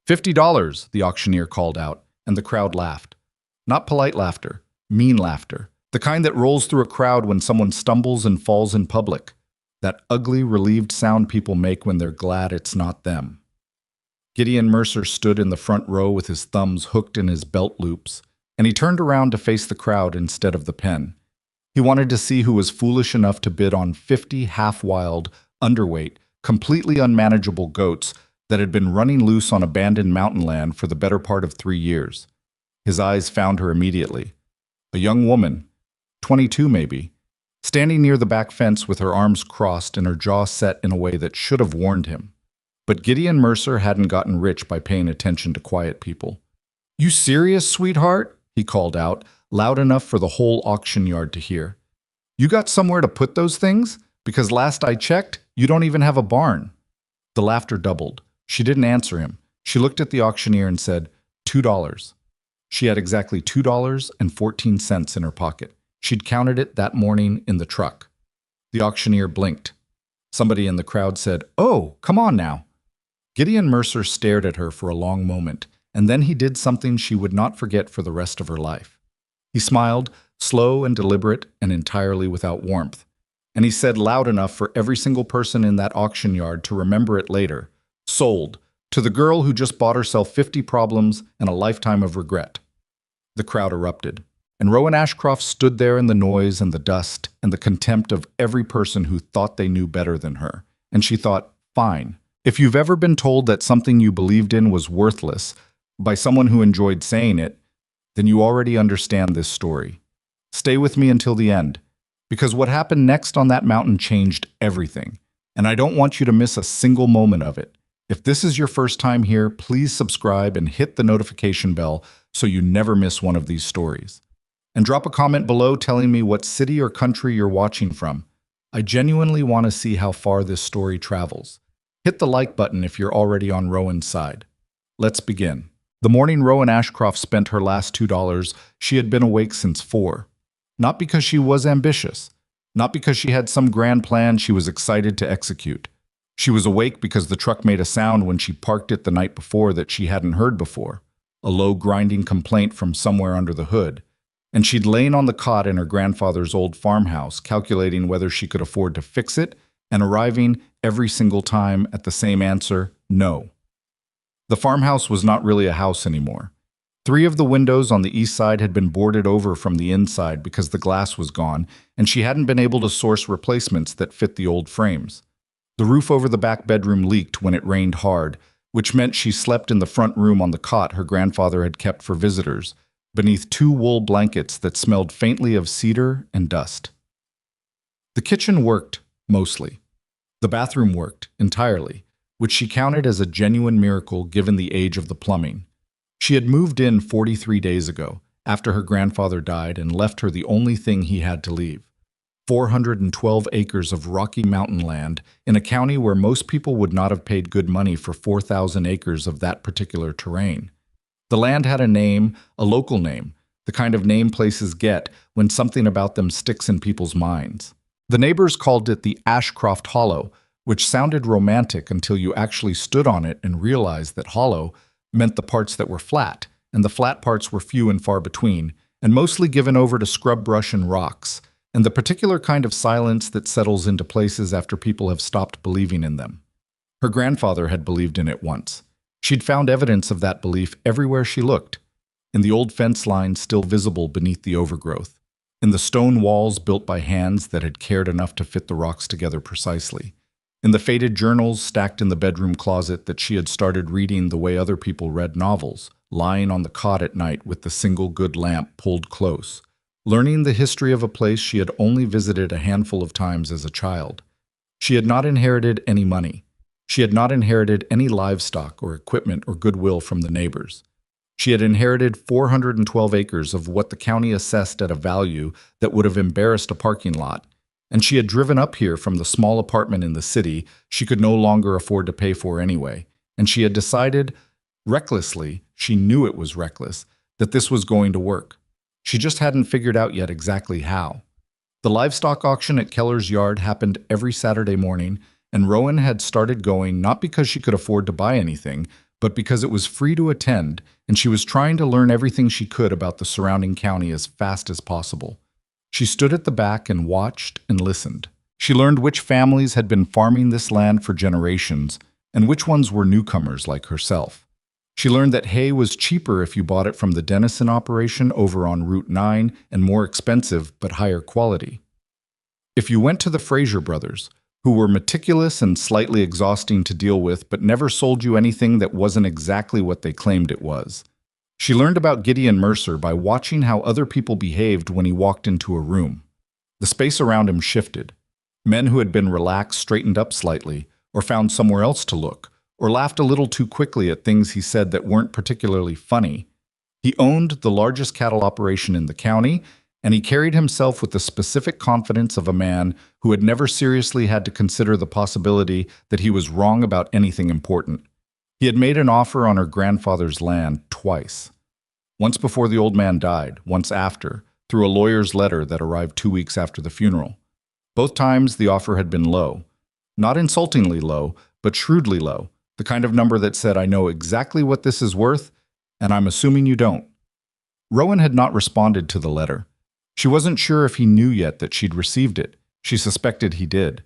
$50, the auctioneer called out, and the crowd laughed. Not polite laughter, mean laughter. The kind that rolls through a crowd when someone stumbles and falls in public. That ugly, relieved sound people make when they're glad it's not them. Gideon Mercer stood in the front row with his thumbs hooked in his belt loops, and he turned around to face the crowd instead of the pen. He wanted to see who was foolish enough to bid on 50 half-wild, underweight, completely unmanageable goats that had been running loose on abandoned mountain land for the better part of 3 years. His eyes found her immediately. A young woman, 22 maybe, standing near the back fence with her arms crossed and her jaw set in a way that should have warned him. But Gideon Mercer hadn't gotten rich by paying attention to quiet people. "You serious, sweetheart?" he called out, loud enough for the whole auction yard to hear. "You got somewhere to put those things? Because last I checked, you don't even have a barn." The laughter doubled. She didn't answer him. She looked at the auctioneer and said, $2. She had exactly $2.14 in her pocket. She'd counted it that morning in the truck. The auctioneer blinked. Somebody in the crowd said, "Oh, come on now." Gideon Mercer stared at her for a long moment, and then he did something she would not forget for the rest of her life. He smiled, slow and deliberate and entirely without warmth, and he said loud enough for every single person in that auction yard to remember it later, "Sold, to the girl who just bought herself 50 problems and a lifetime of regret." The crowd erupted, and Rowan Ashcroft stood there in the noise and the dust and the contempt of every person who thought they knew better than her. And she thought, fine. If you've ever been told that something you believed in was worthless by someone who enjoyed saying it, then you already understand this story. Stay with me until the end, because what happened next on that mountain changed everything, and I don't want you to miss a single moment of it. If this is your first time here, please subscribe and hit the notification bell so you never miss one of these stories. And drop a comment below telling me what city or country you're watching from. I genuinely want to see how far this story travels. Hit the like button if you're already on Rowan's side. Let's begin. The morning Rowan Ashcroft spent her last $2, she had been awake since 4. Not because she was ambitious. Not because she had some grand plan she was excited to execute. She was awake because the truck made a sound when she parked it the night before that she hadn't heard before. A low grinding complaint from somewhere under the hood. And she'd lain on the cot in her grandfather's old farmhouse, calculating whether she could afford to fix it, and arriving every single time at the same answer, no. The farmhouse was not really a house anymore. 3 of the windows on the east side had been boarded over from the inside because the glass was gone, and she hadn't been able to source replacements that fit the old frames. The roof over the back bedroom leaked when it rained hard, which meant she slept in the front room on the cot her grandfather had kept for visitors, beneath 2 wool blankets that smelled faintly of cedar and dust. The kitchen worked, mostly. The bathroom worked, entirely, which she counted as a genuine miracle given the age of the plumbing. She had moved in 43 days ago, after her grandfather died and left her the only thing he had to leave. 412 acres of rocky mountain land in a county where most people would not have paid good money for 4,000 acres of that particular terrain. The land had a name, a local name, the kind of name places get when something about them sticks in people's minds. The neighbors called it the Ashcroft Hollow, which sounded romantic until you actually stood on it and realized that hollow meant the parts that were flat, and the flat parts were few and far between, and mostly given over to scrub brush and rocks, and the particular kind of silence that settles into places after people have stopped believing in them. Her grandfather had believed in it once. She'd found evidence of that belief everywhere she looked, in the old fence lines still visible beneath the overgrowth, in the stone walls built by hands that had cared enough to fit the rocks together precisely, in the faded journals stacked in the bedroom closet that she had started reading the way other people read novels, lying on the cot at night with the single good lamp pulled close, learning the history of a place she had only visited a handful of times as a child. She had not inherited any money. She had not inherited any livestock or equipment or goodwill from the neighbors. She had inherited 412 acres of what the county assessed at a value that would have embarrassed a parking lot, and she had driven up here from the small apartment in the city she could no longer afford to pay for anyway, and she had decided, recklessly, she knew it was reckless, that this was going to work. She just hadn't figured out yet exactly how. The livestock auction at Keller's yard happened every Saturday morning, and Rowan had started going not because she could afford to buy anything, but because it was free to attend, and she was trying to learn everything she could about the surrounding county as fast as possible. She stood at the back and watched and listened. She learned which families had been farming this land for generations, and which ones were newcomers like herself. She learned that hay was cheaper if you bought it from the Denison operation over on Route 9 and more expensive but higher quality if you went to the Fraser brothers, who were meticulous and slightly exhausting to deal with but never sold you anything that wasn't exactly what they claimed it was. She learned about Gideon Mercer by watching how other people behaved when he walked into a room. The space around him shifted. Men who had been relaxed straightened up slightly, or found somewhere else to look, or laughed a little too quickly at things he said that weren't particularly funny. He owned the largest cattle operation in the county, and he carried himself with the specific confidence of a man who had never seriously had to consider the possibility that he was wrong about anything important. He had made an offer on her grandfather's land twice. Once before the old man died, once after, through a lawyer's letter that arrived 2 weeks after the funeral. Both times the offer had been low. Not insultingly low, but shrewdly low. The kind of number that said, I know exactly what this is worth, and I'm assuming you don't. Rowan had not responded to the letter. She wasn't sure if he knew yet that she'd received it. She suspected he did.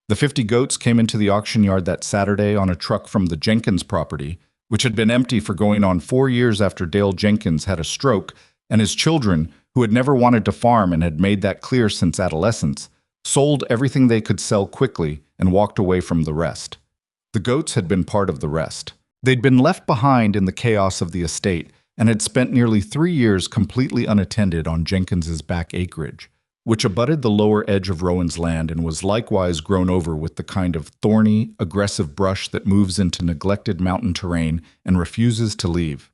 The 50 goats came into the auction yard that Saturday on a truck from the Jenkins property, which had been empty for going on 4 years after Dale Jenkins had a stroke, and his children, who had never wanted to farm and had made that clear since adolescence, sold everything they could sell quickly and walked away from the rest. The goats had been part of the rest. They'd been left behind in the chaos of the estate and had spent nearly 3 years completely unattended on Jenkins's back acreage, which abutted the lower edge of Rowan's land and was likewise grown over with the kind of thorny, aggressive brush that moves into neglected mountain terrain and refuses to leave.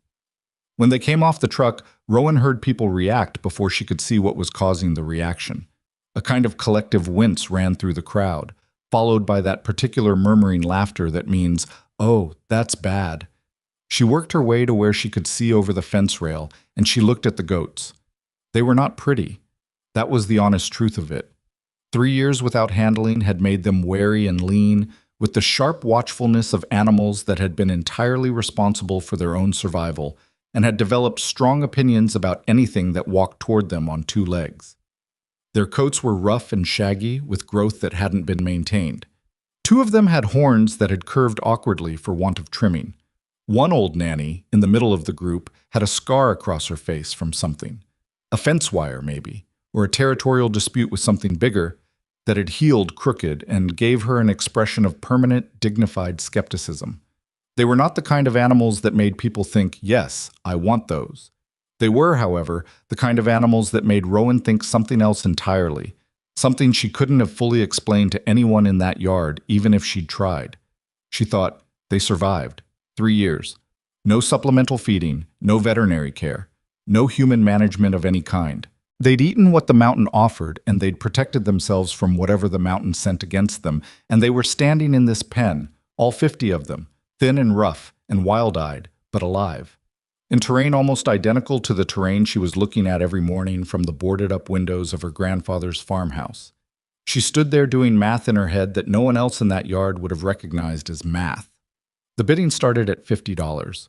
When they came off the truck, Rowan heard people react before she could see what was causing the reaction. A kind of collective wince ran through the crowd, followed by that particular murmuring laughter that means, "Oh, that's bad." She worked her way to where she could see over the fence rail, and she looked at the goats. They were not pretty. That was the honest truth of it. 3 years without handling had made them wary and lean, with the sharp watchfulness of animals that had been entirely responsible for their own survival, and had developed strong opinions about anything that walked toward them on 2 legs. Their coats were rough and shaggy, with growth that hadn't been maintained. 2 of them had horns that had curved awkwardly for want of trimming. One old nanny, in the middle of the group, had a scar across her face from something. A fence wire, maybe, or a territorial dispute with something bigger, that had healed crooked and gave her an expression of permanent, dignified skepticism. They were not the kind of animals that made people think, yes, I want those. They were, however, the kind of animals that made Rowan think something else entirely, something she couldn't have fully explained to anyone in that yard, even if she'd tried. She thought, they survived. 3 years. No supplemental feeding, no veterinary care, no human management of any kind. They'd eaten what the mountain offered, and they'd protected themselves from whatever the mountain sent against them, and they were standing in this pen, all 50 of them, thin and rough and wild-eyed, but alive. In terrain almost identical to the terrain she was looking at every morning from the boarded-up windows of her grandfather's farmhouse. She stood there doing math in her head that no one else in that yard would have recognized as math. The bidding started at $50.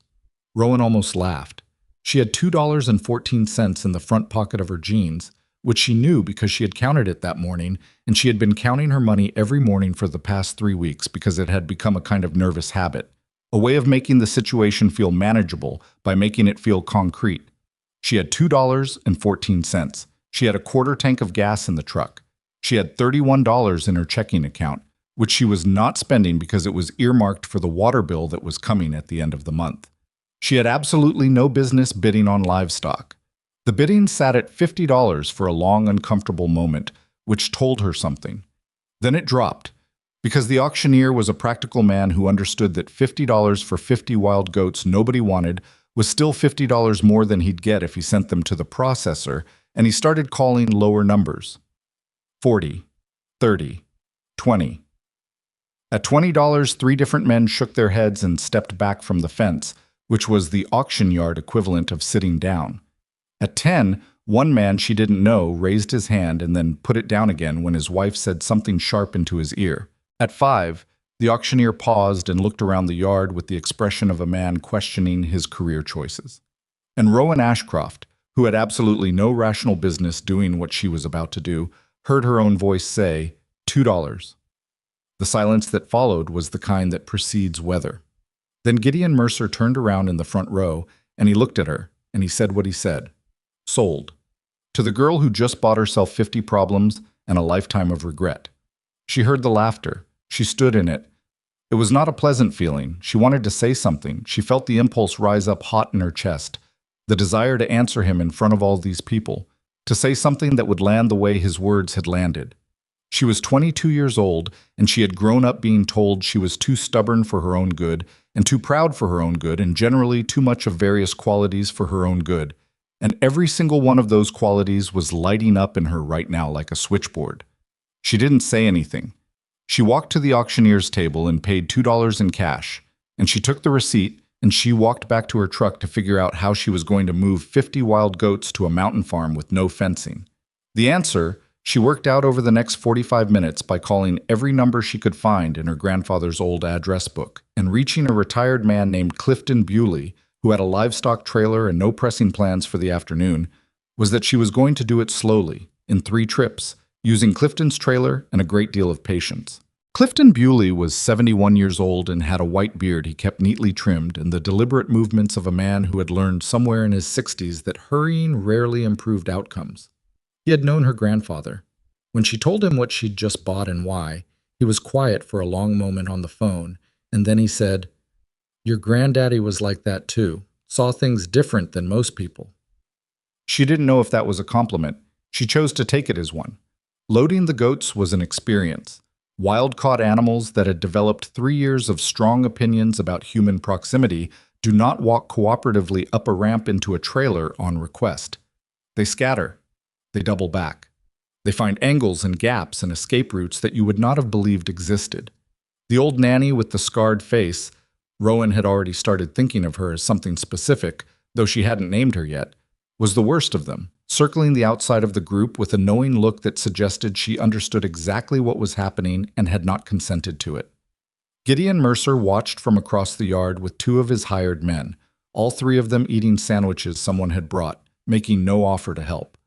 Rowan almost laughed. She had $2.14 in the front pocket of her jeans, which she knew because she had counted it that morning, and she had been counting her money every morning for the past 3 weeks because it had become a kind of nervous habit. A way of making the situation feel manageable by making it feel concrete. She had $2.14. She had a quarter tank of gas in the truck. She had $31 in her checking account, which she was not spending because it was earmarked for the water bill that was coming at the end of the month. She had absolutely no business bidding on livestock. The bidding sat at $50 for a long, uncomfortable moment, which told her something. Then it dropped. Because the auctioneer was a practical man who understood that $50 for 50 wild goats nobody wanted was still $50 more than he'd get if he sent them to the processor, and he started calling lower numbers. 40, 30, 20. At $20, 3 different men shook their heads and stepped back from the fence, which was the auction yard equivalent of sitting down. At 10, one man she didn't know raised his hand and then put it down again when his wife said something sharp into his ear. At 5, The auctioneer paused and looked around the yard with the expression of a man questioning his career choices. And Rowan Ashcroft, who had absolutely no rational business doing what she was about to do, heard her own voice say, $2. The silence that followed was the kind that precedes weather. Then Gideon Mercer turned around in the front row, and he looked at her, and he said what he said. Sold. To the girl who just bought herself 50 problems and a lifetime of regret. She heard the laughter. She stood in it. It was not a pleasant feeling. She wanted to say something. She felt the impulse rise up hot in her chest. The desire to answer him in front of all these people. To say something that would land the way his words had landed. She was 22 years old, and she had grown up being told she was too stubborn for her own good, and too proud for her own good, and generally too much of various qualities for her own good. And every single one of those qualities was lighting up in her right now like a switchboard. She didn't say anything. She walked to the auctioneer's table and paid $2 in cash, and she took the receipt, and she walked back to her truck to figure out how she was going to move 50 wild goats to a mountain farm with no fencing. The answer she worked out over the next 45 minutes by calling every number she could find in her grandfather's old address book and reaching a retired man named Clifton, who had a livestock trailer and no pressing plans for the afternoon, was that she was going to do it slowly, in 3 trips, using Clifton's trailer and a great deal of patience. Clifton Bewley was 71 years old and had a white beard he kept neatly trimmed and the deliberate movements of a man who had learned somewhere in his 60s that hurrying rarely improved outcomes. He had known her grandfather. When she told him what she'd just bought and why, he was quiet for a long moment on the phone, and then he said, "Your granddaddy was like that too, saw things different than most people." She didn't know if that was a compliment. She chose to take it as one. Loading the goats was an experience. Wild-caught animals that had developed 3 years of strong opinions about human proximity do not walk cooperatively up a ramp into a trailer on request. They scatter. They double back. They find angles and gaps and escape routes that you would not have believed existed. The old nanny with the scarred face, Rowan had already started thinking of her as something specific, though she hadn't named her yet, was the worst of them, circling the outside of the group with a knowing look that suggested she understood exactly what was happening and had not consented to it. Gideon Mercer watched from across the yard with 2 of his hired men, all 3 of them eating sandwiches someone had brought, making no offer to help.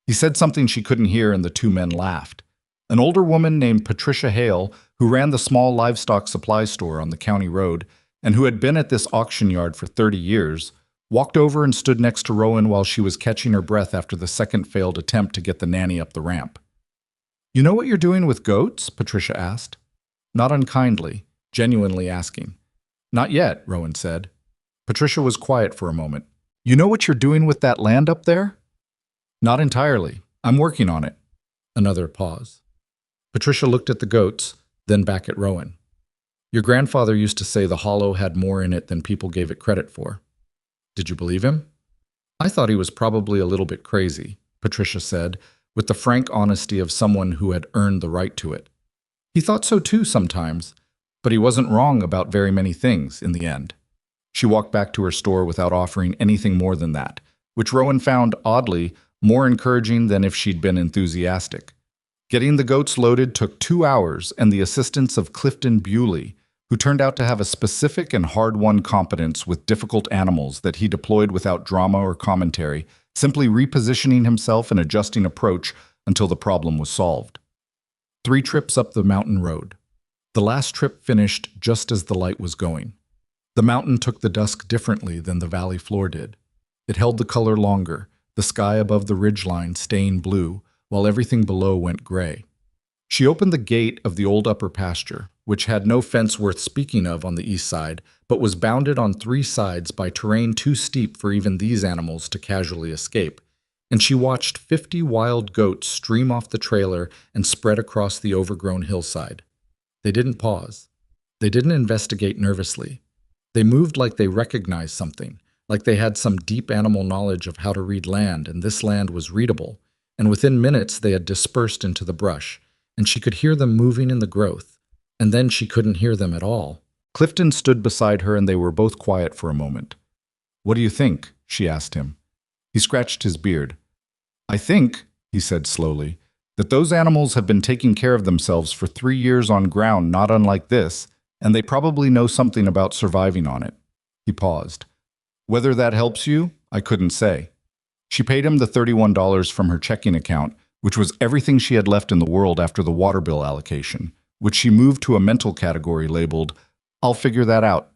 He said something she couldn't hear and the 2 men laughed. An older woman named Patricia Hale, who ran the small livestock supply store on the county road and who had been at this auction yard for 30 years, walked over and stood next to Rowan while she was catching her breath after the second failed attempt to get the nanny up the ramp. "You know what you're doing with goats?" Patricia asked. Not unkindly, genuinely asking. "Not yet," Rowan said. Patricia was quiet for a moment. "You know what you're doing with that land up there?" "Not entirely. I'm working on it." Another pause. Patricia looked at the goats, then back at Rowan. "Your grandfather used to say the hollow had more in it than people gave it credit for. Did you believe him?" "I thought he was probably a little bit crazy," Patricia said, with the frank honesty of someone who had earned the right to it. "He thought so too sometimes, but he wasn't wrong about very many things in the end." She walked back to her store without offering anything more than that, which Rowan found, oddly, more encouraging than if she'd been enthusiastic. Getting the goats loaded took 2 hours and the assistance of Clifton Bewley, who turned out to have a specific and hard-won competence with difficult animals that he deployed without drama or commentary, simply repositioning himself and adjusting approach until the problem was solved. 3 trips up the mountain road. The last trip finished just as the light was going. The mountain took the dusk differently than the valley floor did. It held the color longer, the sky above the ridgeline staying blue, while everything below went gray. She opened the gate of the old upper pasture, which had no fence worth speaking of on the east side, but was bounded on 3 sides by terrain too steep for even these animals to casually escape, and she watched 50 wild goats stream off the trailer and spread across the overgrown hillside. They didn't pause. They didn't investigate nervously. They moved like they recognized something, like they had some deep animal knowledge of how to read land, and this land was readable, and within minutes they had dispersed into the brush, and she could hear them moving in the growth, and then she couldn't hear them at all. Clifton stood beside her and they were both quiet for a moment. "What do you think?" she asked him. He scratched his beard. "I think," he said slowly, "that those animals have been taking care of themselves for 3 years on ground not unlike this, and they probably know something about surviving on it. He paused. Whether that helps you, I couldn't say. She paid him the $31 from her checking account, which was everything she had left in the world after the water bill allocation, which she moved to a mental category labeled, "I'll figure that out."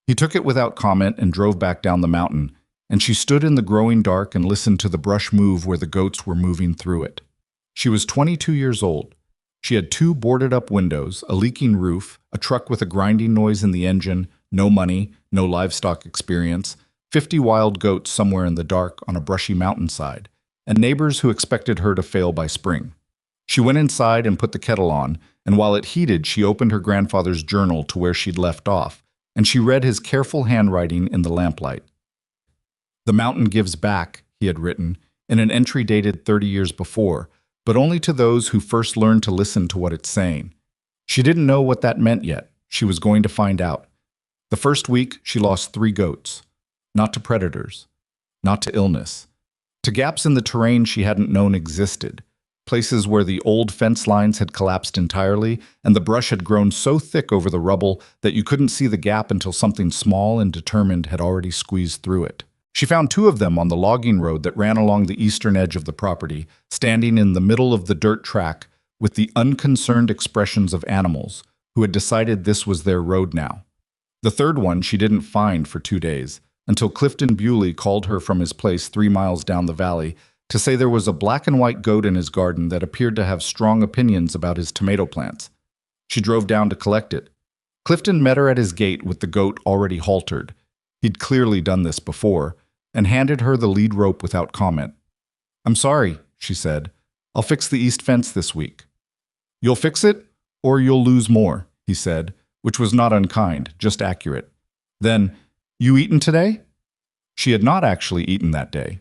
He took it without comment and drove back down the mountain, and she stood in the growing dark and listened to the brush move where the goats were moving through it. She was 22 years old. She had 2 boarded-up windows, a leaking roof, a truck with a grinding noise in the engine, no money, no livestock experience, 50 wild goats somewhere in the dark on a brushy mountainside, and neighbors who expected her to fail by spring. She went inside and put the kettle on, and while it heated, she opened her grandfather's journal to where she'd left off, and she read his careful handwriting in the lamplight. "The mountain gives back," he had written, in an entry dated 30 years before, but only to those who first learned to listen to what it's saying. She didn't know what that meant yet. She was going to find out. The first week, she lost 3 goats. Not to predators. Not to illness. To gaps in the terrain she hadn't known existed. Places where the old fence lines had collapsed entirely, and the brush had grown so thick over the rubble that you couldn't see the gap until something small and determined had already squeezed through it. She found 2 of them on the logging road that ran along the eastern edge of the property, standing in the middle of the dirt track with the unconcerned expressions of animals who had decided this was their road now. The third one she didn't find for 2 days, until Clifton Bewley called her from his place 3 miles down the valley to say there was a black and white goat in his garden that appeared to have strong opinions about his tomato plants. She drove down to collect it. Clifton met her at his gate with the goat already haltered. He'd clearly done this before, and handed her the lead rope without comment. "I'm sorry," she said. "I'll fix the east fence this week." "You'll fix it, or you'll lose more," he said, which was not unkind, just accurate. Then, "You eaten today?" She had not actually eaten that day.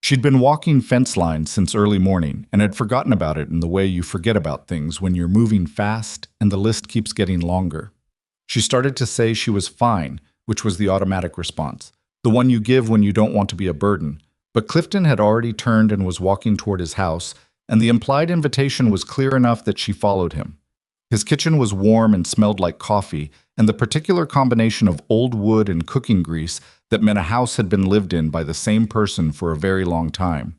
She'd been walking fence lines since early morning and had forgotten about it in the way you forget about things when you're moving fast and the list keeps getting longer. She started to say she was fine, which was the automatic response, the one you give when you don't want to be a burden. But Clifton had already turned and was walking toward his house, and the implied invitation was clear enough that she followed him. His kitchen was warm and smelled like coffee, and the particular combination of old wood and cooking grease that meant a house had been lived in by the same person for a very long time.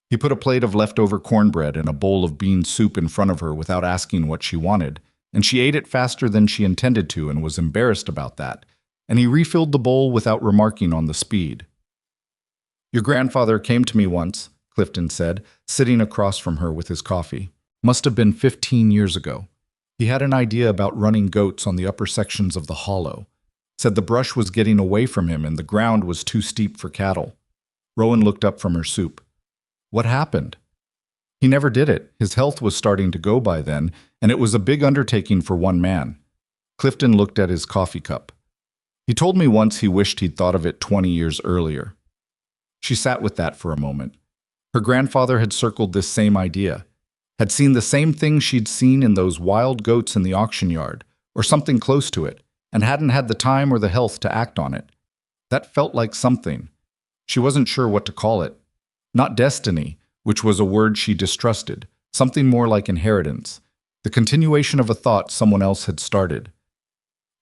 He put a plate of leftover cornbread and a bowl of bean soup in front of her without asking what she wanted, and she ate it faster than she intended to and was embarrassed about that, and he refilled the bowl without remarking on the speed. "Your grandfather came to me once," Clifton said, sitting across from her with his coffee. "Must have been 15 years ago. He had an idea about running goats on the upper sections of the hollow. Said the brush was getting away from him and the ground was too steep for cattle." Rowan looked up from her soup. "What happened?" "He never did it. His health was starting to go by then, and it was a big undertaking for one man." Clifton looked at his coffee cup. "He told me once he wished he'd thought of it 20 years earlier." She sat with that for a moment. Her grandfather had circled this same idea, had seen the same thing she'd seen in those wild goats in the auction yard, or something close to it, and hadn't had the time or the health to act on it. That felt like something. She wasn't sure what to call it. Not destiny, which was a word she distrusted, something more like inheritance, the continuation of a thought someone else had started.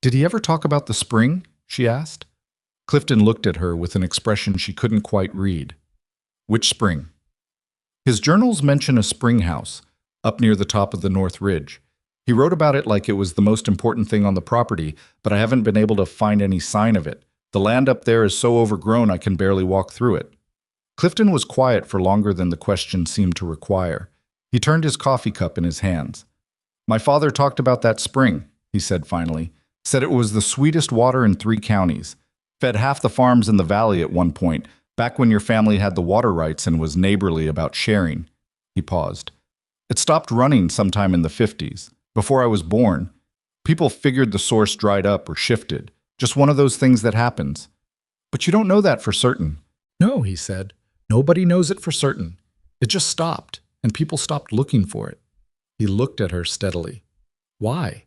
"Did he ever talk about the spring?" she asked. Clifton looked at her with an expression she couldn't quite read. "Which spring?" "His journals mention a spring house, up near the top of the North Ridge. He wrote about it like it was the most important thing on the property, but I haven't been able to find any sign of it. The land up there is so overgrown I can barely walk through it." Clifton was quiet for longer than the question seemed to require. He turned his coffee cup in his hands. "My father talked about that spring," he said finally. "Said it was the sweetest water in 3 counties. Fed half the farms in the valley at one point, back when your family had the water rights and was neighborly about sharing." He paused. "It stopped running sometime in the 50s. Before I was born. People figured the source dried up or shifted. Just one of those things that happens. But you don't know that for certain." "No," he said. "Nobody knows it for certain. It just stopped, and people stopped looking for it." He looked at her steadily. "Why?"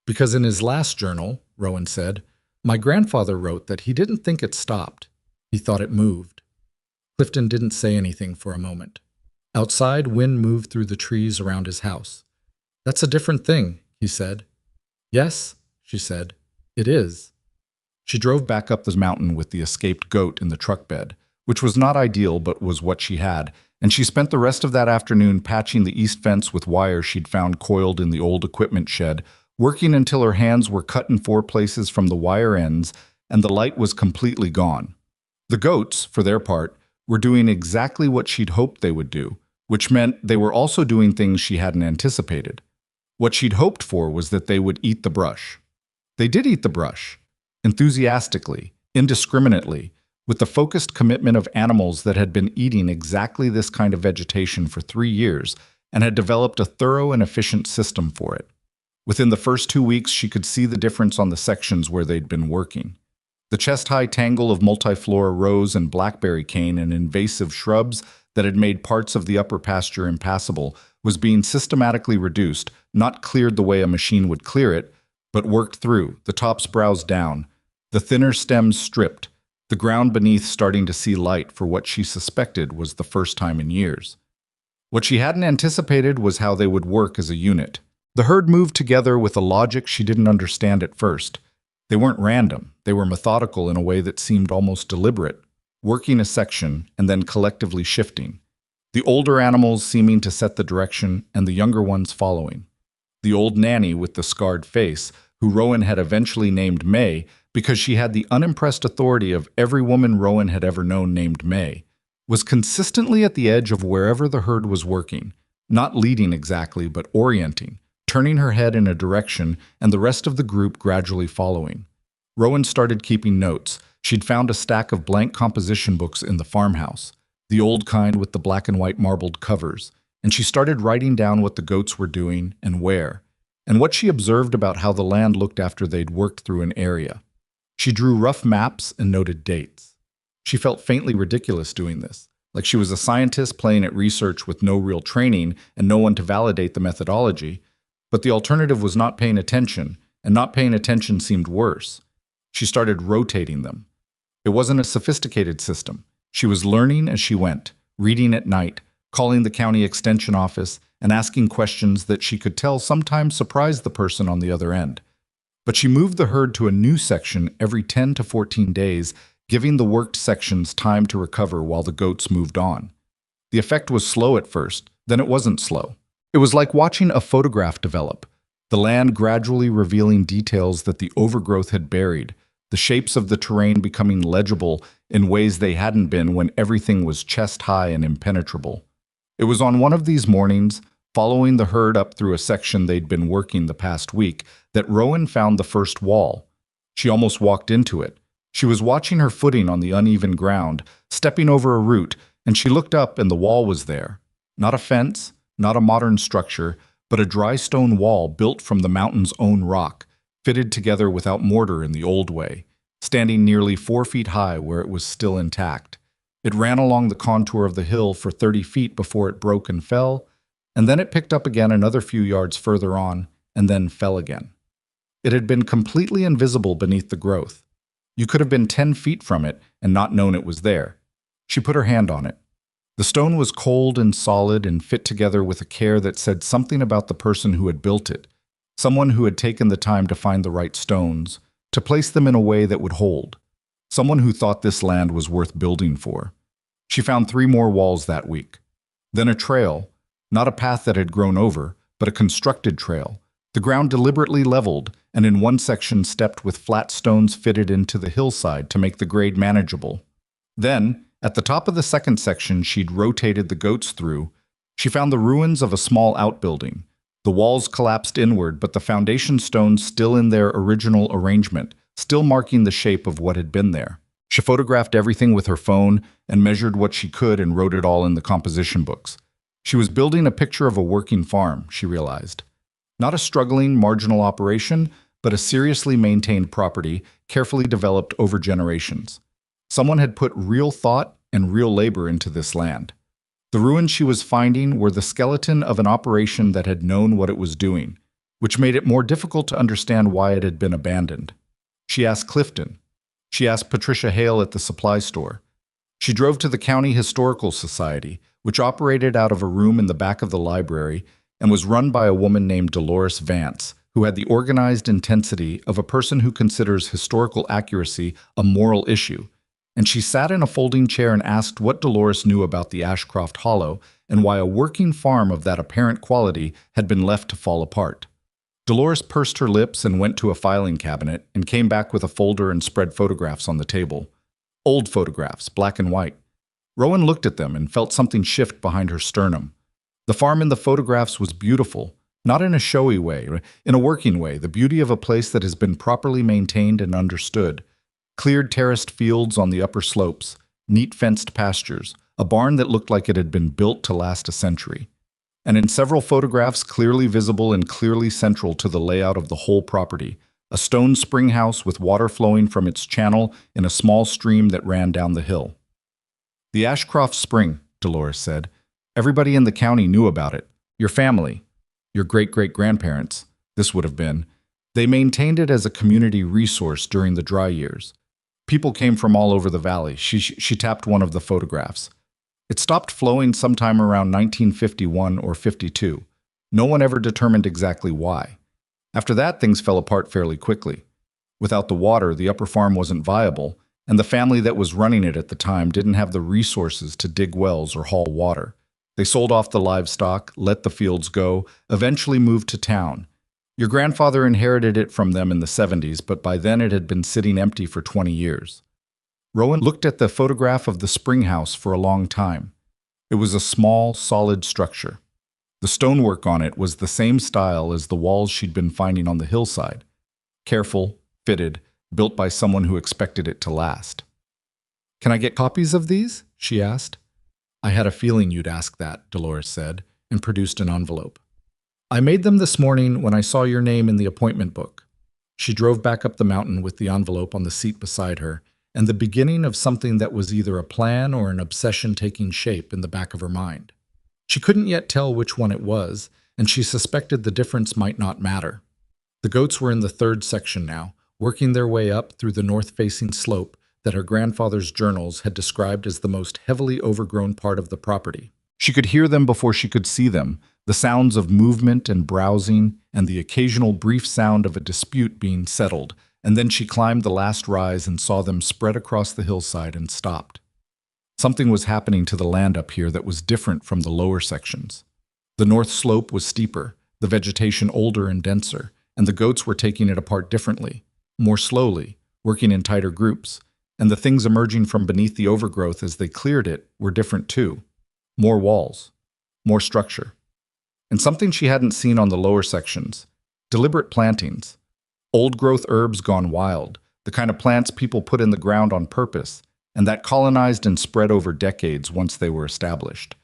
"Because in his last journal," Rowan said, "my grandfather wrote that he didn't think it stopped. He thought it moved." Clifton didn't say anything for a moment. Outside, wind moved through the trees around his house. "That's a different thing," he said. "Yes," she said, "it is." She drove back up the mountain with the escaped goat in the truck bed, which was not ideal but was what she had, and she spent the rest of that afternoon patching the east fence with wire she'd found coiled in the old equipment shed, working until her hands were cut in 4 places from the wire ends and the light was completely gone. The goats, for their part, were doing exactly what she'd hoped they would do, which meant they were also doing things she hadn't anticipated. What she'd hoped for was that they would eat the brush. They did eat the brush, enthusiastically, indiscriminately, with the focused commitment of animals that had been eating exactly this kind of vegetation for 3 years and had developed a thorough and efficient system for it. Within the first 2 weeks, she could see the difference on the sections where they'd been working. The chest-high tangle of multiflora rose and blackberry cane and invasive shrubs that had made parts of the upper pasture impassable was being systematically reduced, not cleared the way a machine would clear it, but worked through, the tops browsed down, the thinner stems stripped, the ground beneath starting to see light for what she suspected was the first time in years. What she hadn't anticipated was how they would work as a unit. The herd moved together with a logic she didn't understand at first. They weren't random, they were methodical in a way that seemed almost deliberate, working a section and then collectively shifting. The older animals seeming to set the direction and the younger ones following. The old nanny with the scarred face, who Rowan had eventually named May because she had the unimpressed authority of every woman Rowan had ever known named May, was consistently at the edge of wherever the herd was working, not leading exactly, but orienting, turning her head in a direction and the rest of the group gradually following. Rowan started keeping notes. She'd found a stack of blank composition books in the farmhouse, the old kind with the black and white marbled covers, and she started writing down what the goats were doing and where, and what she observed about how the land looked after they'd worked through an area. She drew rough maps and noted dates. She felt faintly ridiculous doing this, like she was a scientist playing at research with no real training and no one to validate the methodology, but the alternative was not paying attention, and not paying attention seemed worse. She started rotating them. It wasn't a sophisticated system. She was learning as she went, reading at night, calling the county extension office, and asking questions that she could tell sometimes surprised the person on the other end. But she moved the herd to a new section every 10 to 14 days, giving the worked sections time to recover while the goats moved on. The effect was slow at first, then it wasn't slow. It was like watching a photograph develop, the land gradually revealing details that the overgrowth had buried, the shapes of the terrain becoming legible in ways they hadn't been when everything was chest-high and impenetrable. It was on one of these mornings, following the herd up through a section they'd been working the past week, that Rowan found the first wall. She almost walked into it. She was watching her footing on the uneven ground, stepping over a root, and she looked up and the wall was there. Not a fence, not a modern structure, but a dry stone wall built from the mountain's own rock, fitted together without mortar in the old way, standing nearly 4 feet high where it was still intact. It ran along the contour of the hill for 30 feet before it broke and fell, and then it picked up again another few yards further on, and then fell again. It had been completely invisible beneath the growth. You could have been 10 feet from it and not known it was there. She put her hand on it. The stone was cold and solid and fit together with a care that said something about the person who had built it, someone who had taken the time to find the right stones, to place them in a way that would hold, someone who thought this land was worth building for. She found 3 more walls that week. Then a trail, not a path that had grown over, but a constructed trail, the ground deliberately leveled, and in one section stepped with flat stones fitted into the hillside to make the grade manageable. Then, at the top of the second section she'd rotated the goats through, she found the ruins of a small outbuilding. The walls collapsed inward, but the foundation stones still in their original arrangement, still marking the shape of what had been there. She photographed everything with her phone and measured what she could and wrote it all in the composition books. She was building a picture of a working farm, she realized. Not a struggling, marginal operation, but a seriously maintained property, carefully developed over generations. Someone had put real thought and real labor into this land. The ruins she was finding were the skeleton of an operation that had known what it was doing, which made it more difficult to understand why it had been abandoned. She asked Clifton. She asked Patricia Hale at the supply store. She drove to the County Historical Society, which operated out of a room in the back of the library and was run by a woman named Dolores Vance, who had the organized intensity of a person who considers historical accuracy a moral issue, and she sat in a folding chair and asked what Dolores knew about the Ashcroft Hollow and why a working farm of that apparent quality had been left to fall apart. Dolores pursed her lips and went to a filing cabinet and came back with a folder and spread photographs on the table. Old photographs, black and white. Rowan looked at them and felt something shift behind her sternum. The farm in the photographs was beautiful, not in a showy way, in a working way, the beauty of a place that has been properly maintained and understood. Cleared terraced fields on the upper slopes, neat fenced pastures, a barn that looked like it had been built to last a century. And in several photographs clearly visible and clearly central to the layout of the whole property, a stone spring house with water flowing from its channel in a small stream that ran down the hill. The Ashcroft Spring, Dolores said. Everybody in the county knew about it. Your family, your great-great-grandparents, this would have been. They maintained it as a community resource during the dry years. People came from all over the valley. She tapped one of the photographs. It stopped flowing sometime around 1951 or 52. No one ever determined exactly why. After that, things fell apart fairly quickly. Without the water, the upper farm wasn't viable, and the family that was running it at the time didn't have the resources to dig wells or haul water. They sold off the livestock, let the fields go, eventually moved to town. Your grandfather inherited it from them in the 70s, but by then it had been sitting empty for 20 years. Rowan looked at the photograph of the spring house for a long time. It was a small, solid structure. The stonework on it was the same style as the walls she'd been finding on the hillside. Careful, fitted, built by someone who expected it to last. "Can I get copies of these?" she asked. "I had a feeling you'd ask that," Dolores said, and produced an envelope. "I made them this morning when I saw your name in the appointment book." She drove back up the mountain with the envelope on the seat beside her, and the beginning of something that was either a plan or an obsession taking shape in the back of her mind. She couldn't yet tell which one it was, and she suspected the difference might not matter. The goats were in the third section now, working their way up through the north-facing slope that her grandfather's journals had described as the most heavily overgrown part of the property. She could hear them before she could see them, the sounds of movement and browsing, and the occasional brief sound of a dispute being settled, and then she climbed the last rise and saw them spread across the hillside and stopped. Something was happening to the land up here that was different from the lower sections. The north slope was steeper, the vegetation older and denser, and the goats were taking it apart differently, more slowly, working in tighter groups, and the things emerging from beneath the overgrowth as they cleared it were different too. More walls, more structure. And something she hadn't seen on the lower sections, deliberate plantings. Old-growth herbs gone wild, the kind of plants people put in the ground on purpose, and that colonized and spread over decades once they were established.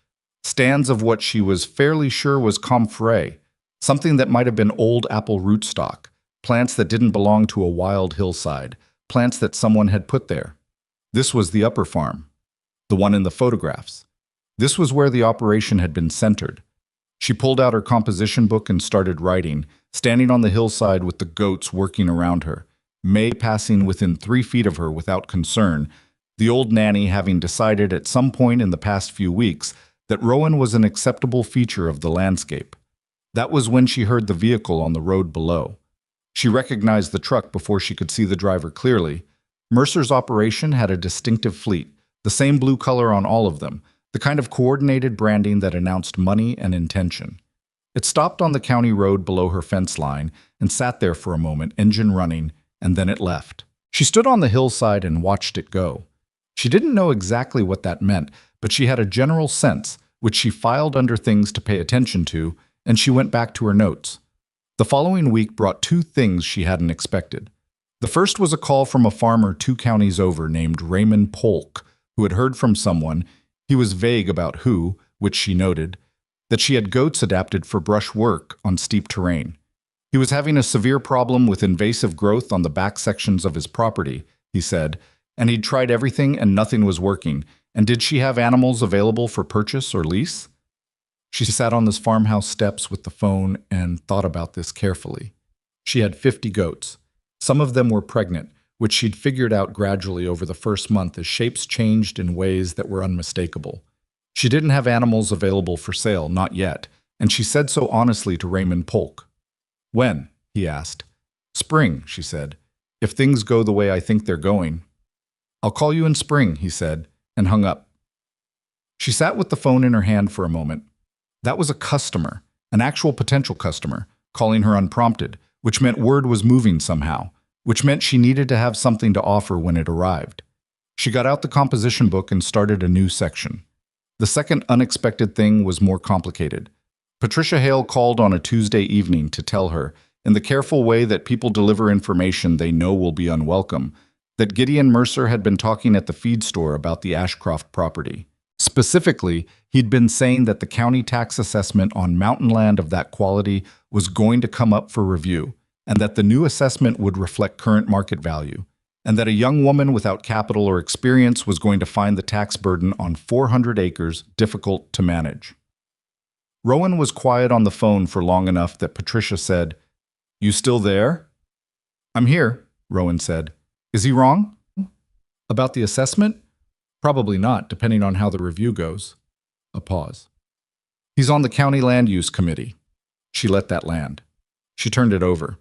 Stands of what she was fairly sure was comfrey, something that might have been old apple rootstock, plants that didn't belong to a wild hillside, plants that someone had put there. This was the upper farm, the one in the photographs. This was where the operation had been centered. She pulled out her composition book and started writing, standing on the hillside with the goats working around her, May passing within 3 feet of her without concern, the old nanny having decided at some point in the past few weeks that Rowan was an acceptable feature of the landscape. That was when she heard the vehicle on the road below. She recognized the truck before she could see the driver clearly. Mercer's operation had a distinctive fleet, the same blue color on all of them, the kind of coordinated branding that announced money and intention. It stopped on the county road below her fence line and sat there for a moment, engine running, and then it left. She stood on the hillside and watched it go. She didn't know exactly what that meant, but she had a general sense, which she filed under things to pay attention to, and she went back to her notes. The following week brought 2 things she hadn't expected. The first was a call from a farmer 2 counties over named Raymond Polk, who had heard from someone, he was vague about who, which she noted, that she had goats adapted for brush work on steep terrain. He was having a severe problem with invasive growth on the back sections of his property, he said, and he'd tried everything and nothing was working. And did she have animals available for purchase or lease? She sat on this farmhouse steps with the phone and thought about this carefully. She had 50 goats. Some of them were pregnant, which she'd figured out gradually over the first month as shapes changed in ways that were unmistakable. She didn't have animals available for sale, not yet, and she said so honestly to Raymond Polk. When? he asked. Spring, she said. If things go the way I think they're going. I'll call you in spring, he said, and hung up. She sat with the phone in her hand for a moment. That was a customer, an actual potential customer, calling her unprompted, which meant word was moving somehow, which meant she needed to have something to offer when it arrived. She got out the composition book and started a new section. The second unexpected thing was more complicated. Patricia Hale called on a Tuesday evening to tell her, in the careful way that people deliver information they know will be unwelcome, that Gideon Mercer had been talking at the feed store about the Ashcroft property. Specifically, he'd been saying that the county tax assessment on mountain land of that quality was going to come up for review, and that the new assessment would reflect current market value, and that a young woman without capital or experience was going to find the tax burden on 400 acres difficult to manage. Rowan was quiet on the phone for long enough that Patricia said, "You still there?" "I'm here," Rowan said. "Is he wrong?" "About the assessment? Probably not, depending on how the review goes." A pause. "He's on the county land use committee." She let that land. She turned it over.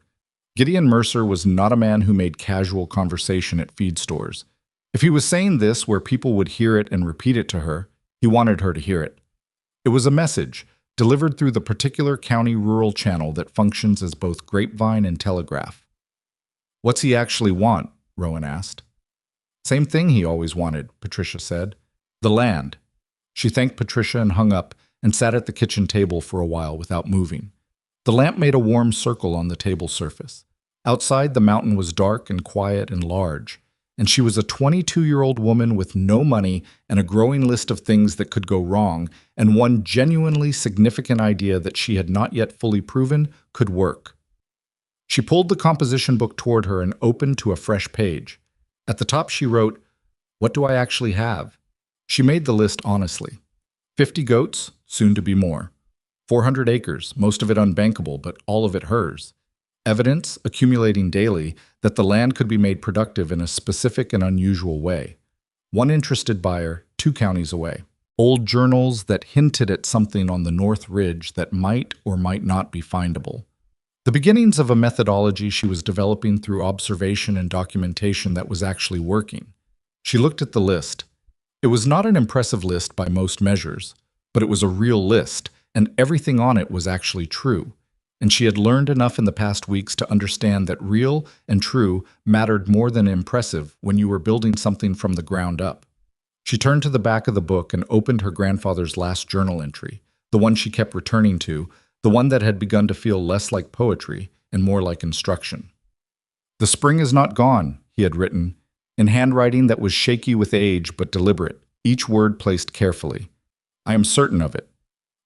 Gideon Mercer was not a man who made casual conversation at feed stores. If he was saying this where people would hear it and repeat it to her, he wanted her to hear it. It was a message, delivered through the particular county rural channel that functions as both grapevine and telegraph. "What's he actually want?" Rowan asked. "Same thing he always wanted," Patricia said. "The land." She thanked Patricia and hung up and sat at the kitchen table for a while without moving. The lamp made a warm circle on the table surface. Outside, the mountain was dark and quiet and large, and she was a 22-year-old woman with no money and a growing list of things that could go wrong, and one genuinely significant idea that she had not yet fully proven could work. She pulled the composition book toward her and opened to a fresh page. At the top she wrote, "What do I actually have?" She made the list honestly. 50 goats, soon to be more. 400 acres, most of it unbankable, but all of it hers. Evidence, accumulating daily, that the land could be made productive in a specific and unusual way. One interested buyer, 2 counties away. Old journals that hinted at something on the North Ridge that might or might not be findable. The beginnings of a methodology she was developing through observation and documentation that was actually working. She looked at the list. It was not an impressive list by most measures, but it was a real list, and everything on it was actually true. And she had learned enough in the past weeks to understand that real and true mattered more than impressive when you were building something from the ground up. She turned to the back of the book and opened her grandfather's last journal entry, the one she kept returning to, the one that had begun to feel less like poetry and more like instruction. "The spring is not gone," he had written, in handwriting that was shaky with age but deliberate, each word placed carefully. "I am certain of it.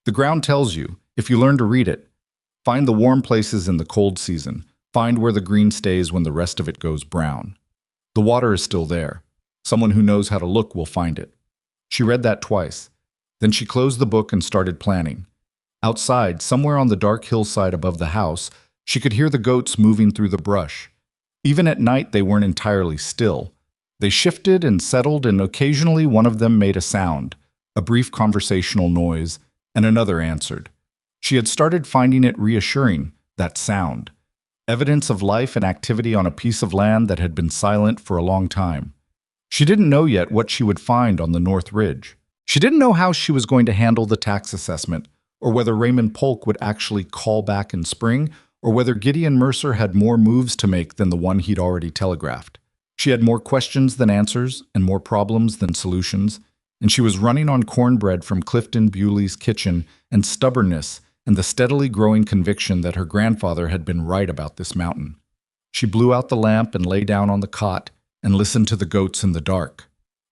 The ground tells you, if you learn to read it. Find the warm places in the cold season. Find where the green stays when the rest of it goes brown. The water is still there. Someone who knows how to look will find it." She read that twice. Then she closed the book and started planning. Outside, somewhere on the dark hillside above the house, she could hear the goats moving through the brush. Even at night, they weren't entirely still. They shifted and settled, and occasionally one of them made a sound, a brief conversational noise, and another answered. She had started finding it reassuring, that sound. Evidence of life and activity on a piece of land that had been silent for a long time. She didn't know yet what she would find on the North Ridge. She didn't know how she was going to handle the tax assessment, or whether Raymond Polk would actually call back in spring, or whether Gideon Mercer had more moves to make than the one he'd already telegraphed. She had more questions than answers, and more problems than solutions, and she was running on cornbread from Clifton Bewley's kitchen and stubbornness and the steadily growing conviction that her grandfather had been right about this mountain. She blew out the lamp and lay down on the cot and listened to the goats in the dark.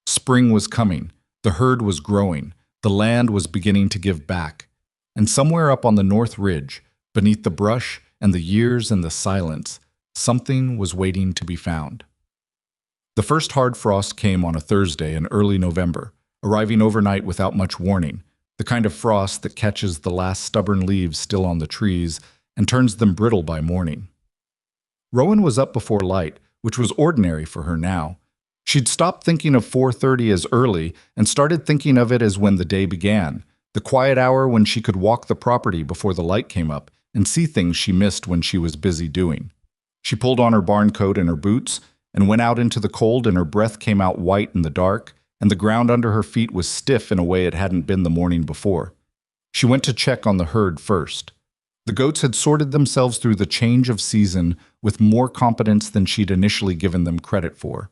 Spring was coming. The herd was growing. The land was beginning to give back. And somewhere up on the North Ridge, beneath the brush and the years and the silence, something was waiting to be found. The first hard frost came on a Thursday in early November, arriving overnight without much warning, the kind of frost that catches the last stubborn leaves still on the trees and turns them brittle by morning. Rowan was up before light, which was ordinary for her now. She'd stopped thinking of 4:30 as early and started thinking of it as when the day began, the quiet hour when she could walk the property before the light came up and see things she missed when she was busy doing. She pulled on her barn coat and her boots and went out into the cold, and her breath came out white in the dark, and the ground under her feet was stiff in a way it hadn't been the morning before. She went to check on the herd first. The goats had sorted themselves through the change of season with more competence than she'd initially given them credit for.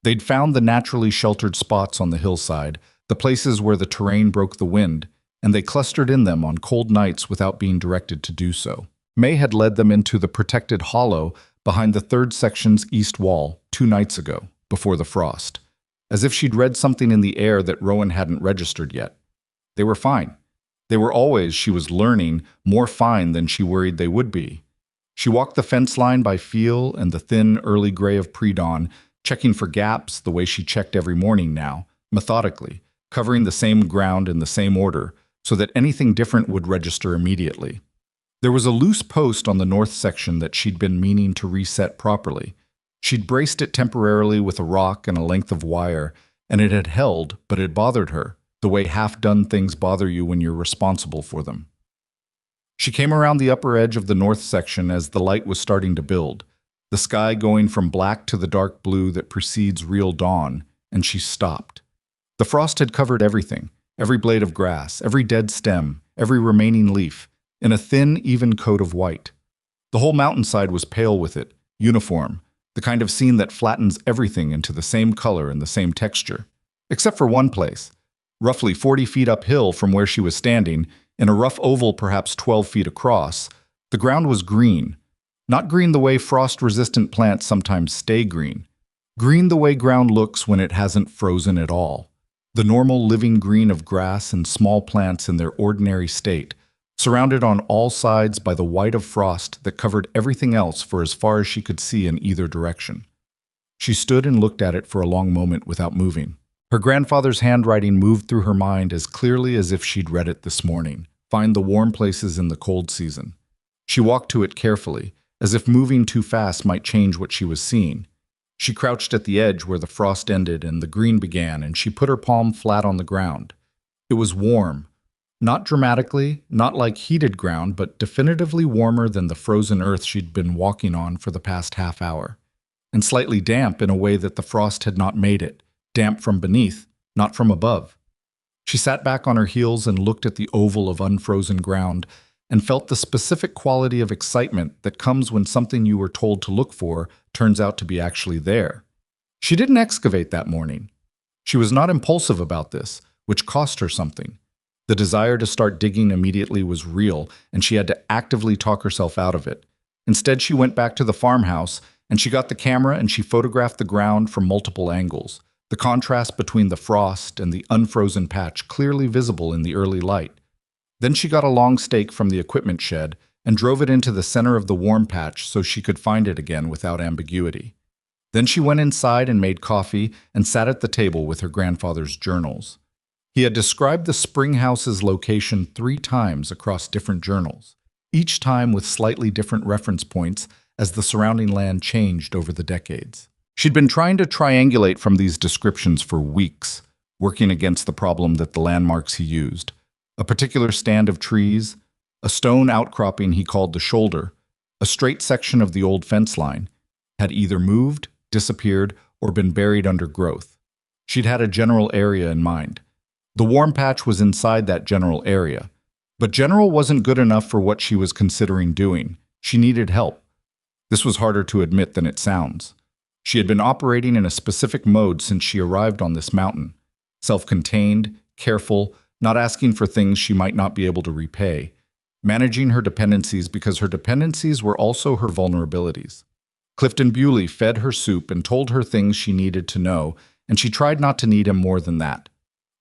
They'd found the naturally sheltered spots on the hillside, the places where the terrain broke the wind, and they clustered in them on cold nights without being directed to do so. May had led them into the protected hollow behind the third section's east wall 2 nights ago, before the frost, as if she'd read something in the air that Rowan hadn't registered yet. They were fine. They were always, she was learning, more fine than she worried they would be. She walked the fence line by feel and the thin early gray of pre-dawn, checking for gaps the way she checked every morning now, methodically, covering the same ground in the same order, so that anything different would register immediately. There was a loose post on the north section that she'd been meaning to reset properly. She'd braced it temporarily with a rock and a length of wire, and it had held, but it bothered her, the way half-done things bother you when you're responsible for them. She came around the upper edge of the north section as the light was starting to build, the sky going from black to the dark blue that precedes real dawn, and she stopped. The frost had covered everything, every blade of grass, every dead stem, every remaining leaf, in a thin, even coat of white. The whole mountainside was pale with it, uniform, the kind of scene that flattens everything into the same color and the same texture. Except for one place, roughly 40 feet uphill from where she was standing, in a rough oval perhaps 12 feet across, the ground was green. Not green the way frost-resistant plants sometimes stay green. Green the way ground looks when it hasn't frozen at all. The normal living green of grass and small plants in their ordinary state, surrounded on all sides by the white of frost that covered everything else for as far as she could see in either direction. She stood and looked at it for a long moment without moving. Her grandfather's handwriting moved through her mind as clearly as if she'd read it this morning. Find the warm places in the cold season. She walked to it carefully, as if moving too fast might change what she was seeing. She crouched at the edge where the frost ended and the green began, and she put her palm flat on the ground. It was warm. Not dramatically, not like heated ground, but definitively warmer than the frozen earth she'd been walking on for the past half hour. And slightly damp in a way that the frost had not made it, damp from beneath, not from above. She sat back on her heels and looked at the oval of unfrozen ground and felt the specific quality of excitement that comes when something you were told to look for turns out to be actually there. She didn't excavate that morning. She was not impulsive about this, which cost her something. The desire to start digging immediately was real, and she had to actively talk herself out of it. Instead, she went back to the farmhouse, and she got the camera and she photographed the ground from multiple angles, the contrast between the frost and the unfrozen patch clearly visible in the early light. Then she got a long stake from the equipment shed and drove it into the center of the warm patch so she could find it again without ambiguity. Then she went inside and made coffee and sat at the table with her grandfather's journals. He had described the Springhouse's location 3 times across different journals, each time with slightly different reference points as the surrounding land changed over the decades. She'd been trying to triangulate from these descriptions for weeks, working against the problem that the landmarks he used, a particular stand of trees, a stone outcropping he called the shoulder, a straight section of the old fence line, had either moved, disappeared, or been buried under growth. She'd had a general area in mind. The warm patch was inside that general area. But general wasn't good enough for what she was considering doing. She needed help. This was harder to admit than it sounds. She had been operating in a specific mode since she arrived on this mountain. Self-contained, careful, not asking for things she might not be able to repay. Managing her dependencies because her dependencies were also her vulnerabilities. Clifton Bewley fed her soup and told her things she needed to know, and she tried not to need him more than that.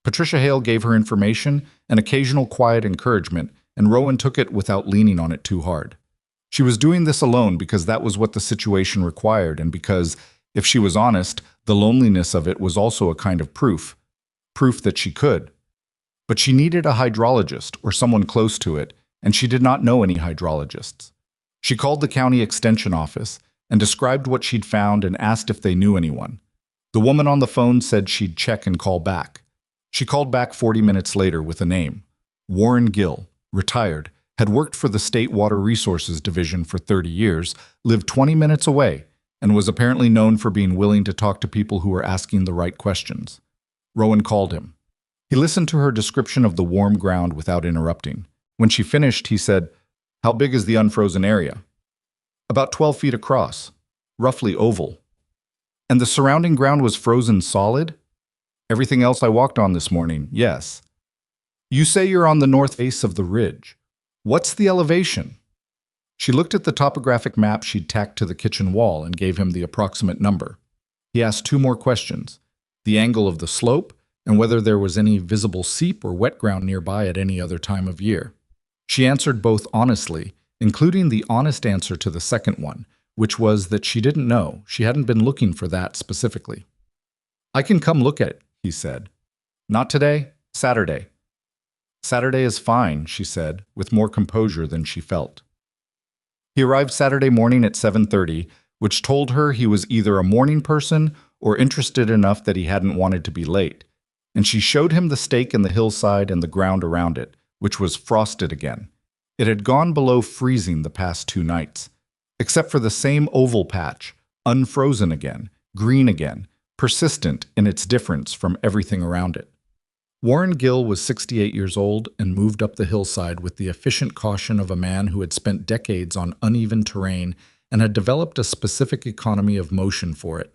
Patricia Hale gave her information and occasional quiet encouragement, and Rowan took it without leaning on it too hard. She was doing this alone because that was what the situation required, and because, if she was honest, the loneliness of it was also a kind of proof that she could. But she needed a hydrologist or someone close to it, and she did not know any hydrologists. She called the county extension office and described what she'd found and asked if they knew anyone. The woman on the phone said she'd check and call back. She called back 40 minutes later with a name, Warren Gill, retired, had worked for the State Water Resources Division for 30 years, lived 20 minutes away, and was apparently known for being willing to talk to people who were asking the right questions. Rowan called him. He listened to her description of the warm ground without interrupting. When she finished, he said, "How big is the unfrozen area?" "About 12 feet across, roughly oval." "And the surrounding ground was frozen solid?" "Everything else I walked on this morning, yes." "You say you're on the north face of the ridge. What's the elevation?" She looked at the topographic map she'd tacked to the kitchen wall and gave him the approximate number. He asked 2 more questions: the angle of the slope and whether there was any visible seep or wet ground nearby at any other time of year. She answered both honestly, including the honest answer to the second one, which was that she didn't know. She hadn't been looking for that specifically. "I can come look at it," he said. "Not today, Saturday." "Saturday is fine," she said, with more composure than she felt. He arrived Saturday morning at 7:30, which told her he was either a morning person or interested enough that he hadn't wanted to be late. And she showed him the stake in the hillside and the ground around it, which was frosted again. It had gone below freezing the past 2 nights, except for the same oval patch, unfrozen again, green again, persistent in its difference from everything around it. Warren Gill was 68 years old and moved up the hillside with the efficient caution of a man who had spent decades on uneven terrain and had developed a specific economy of motion for it.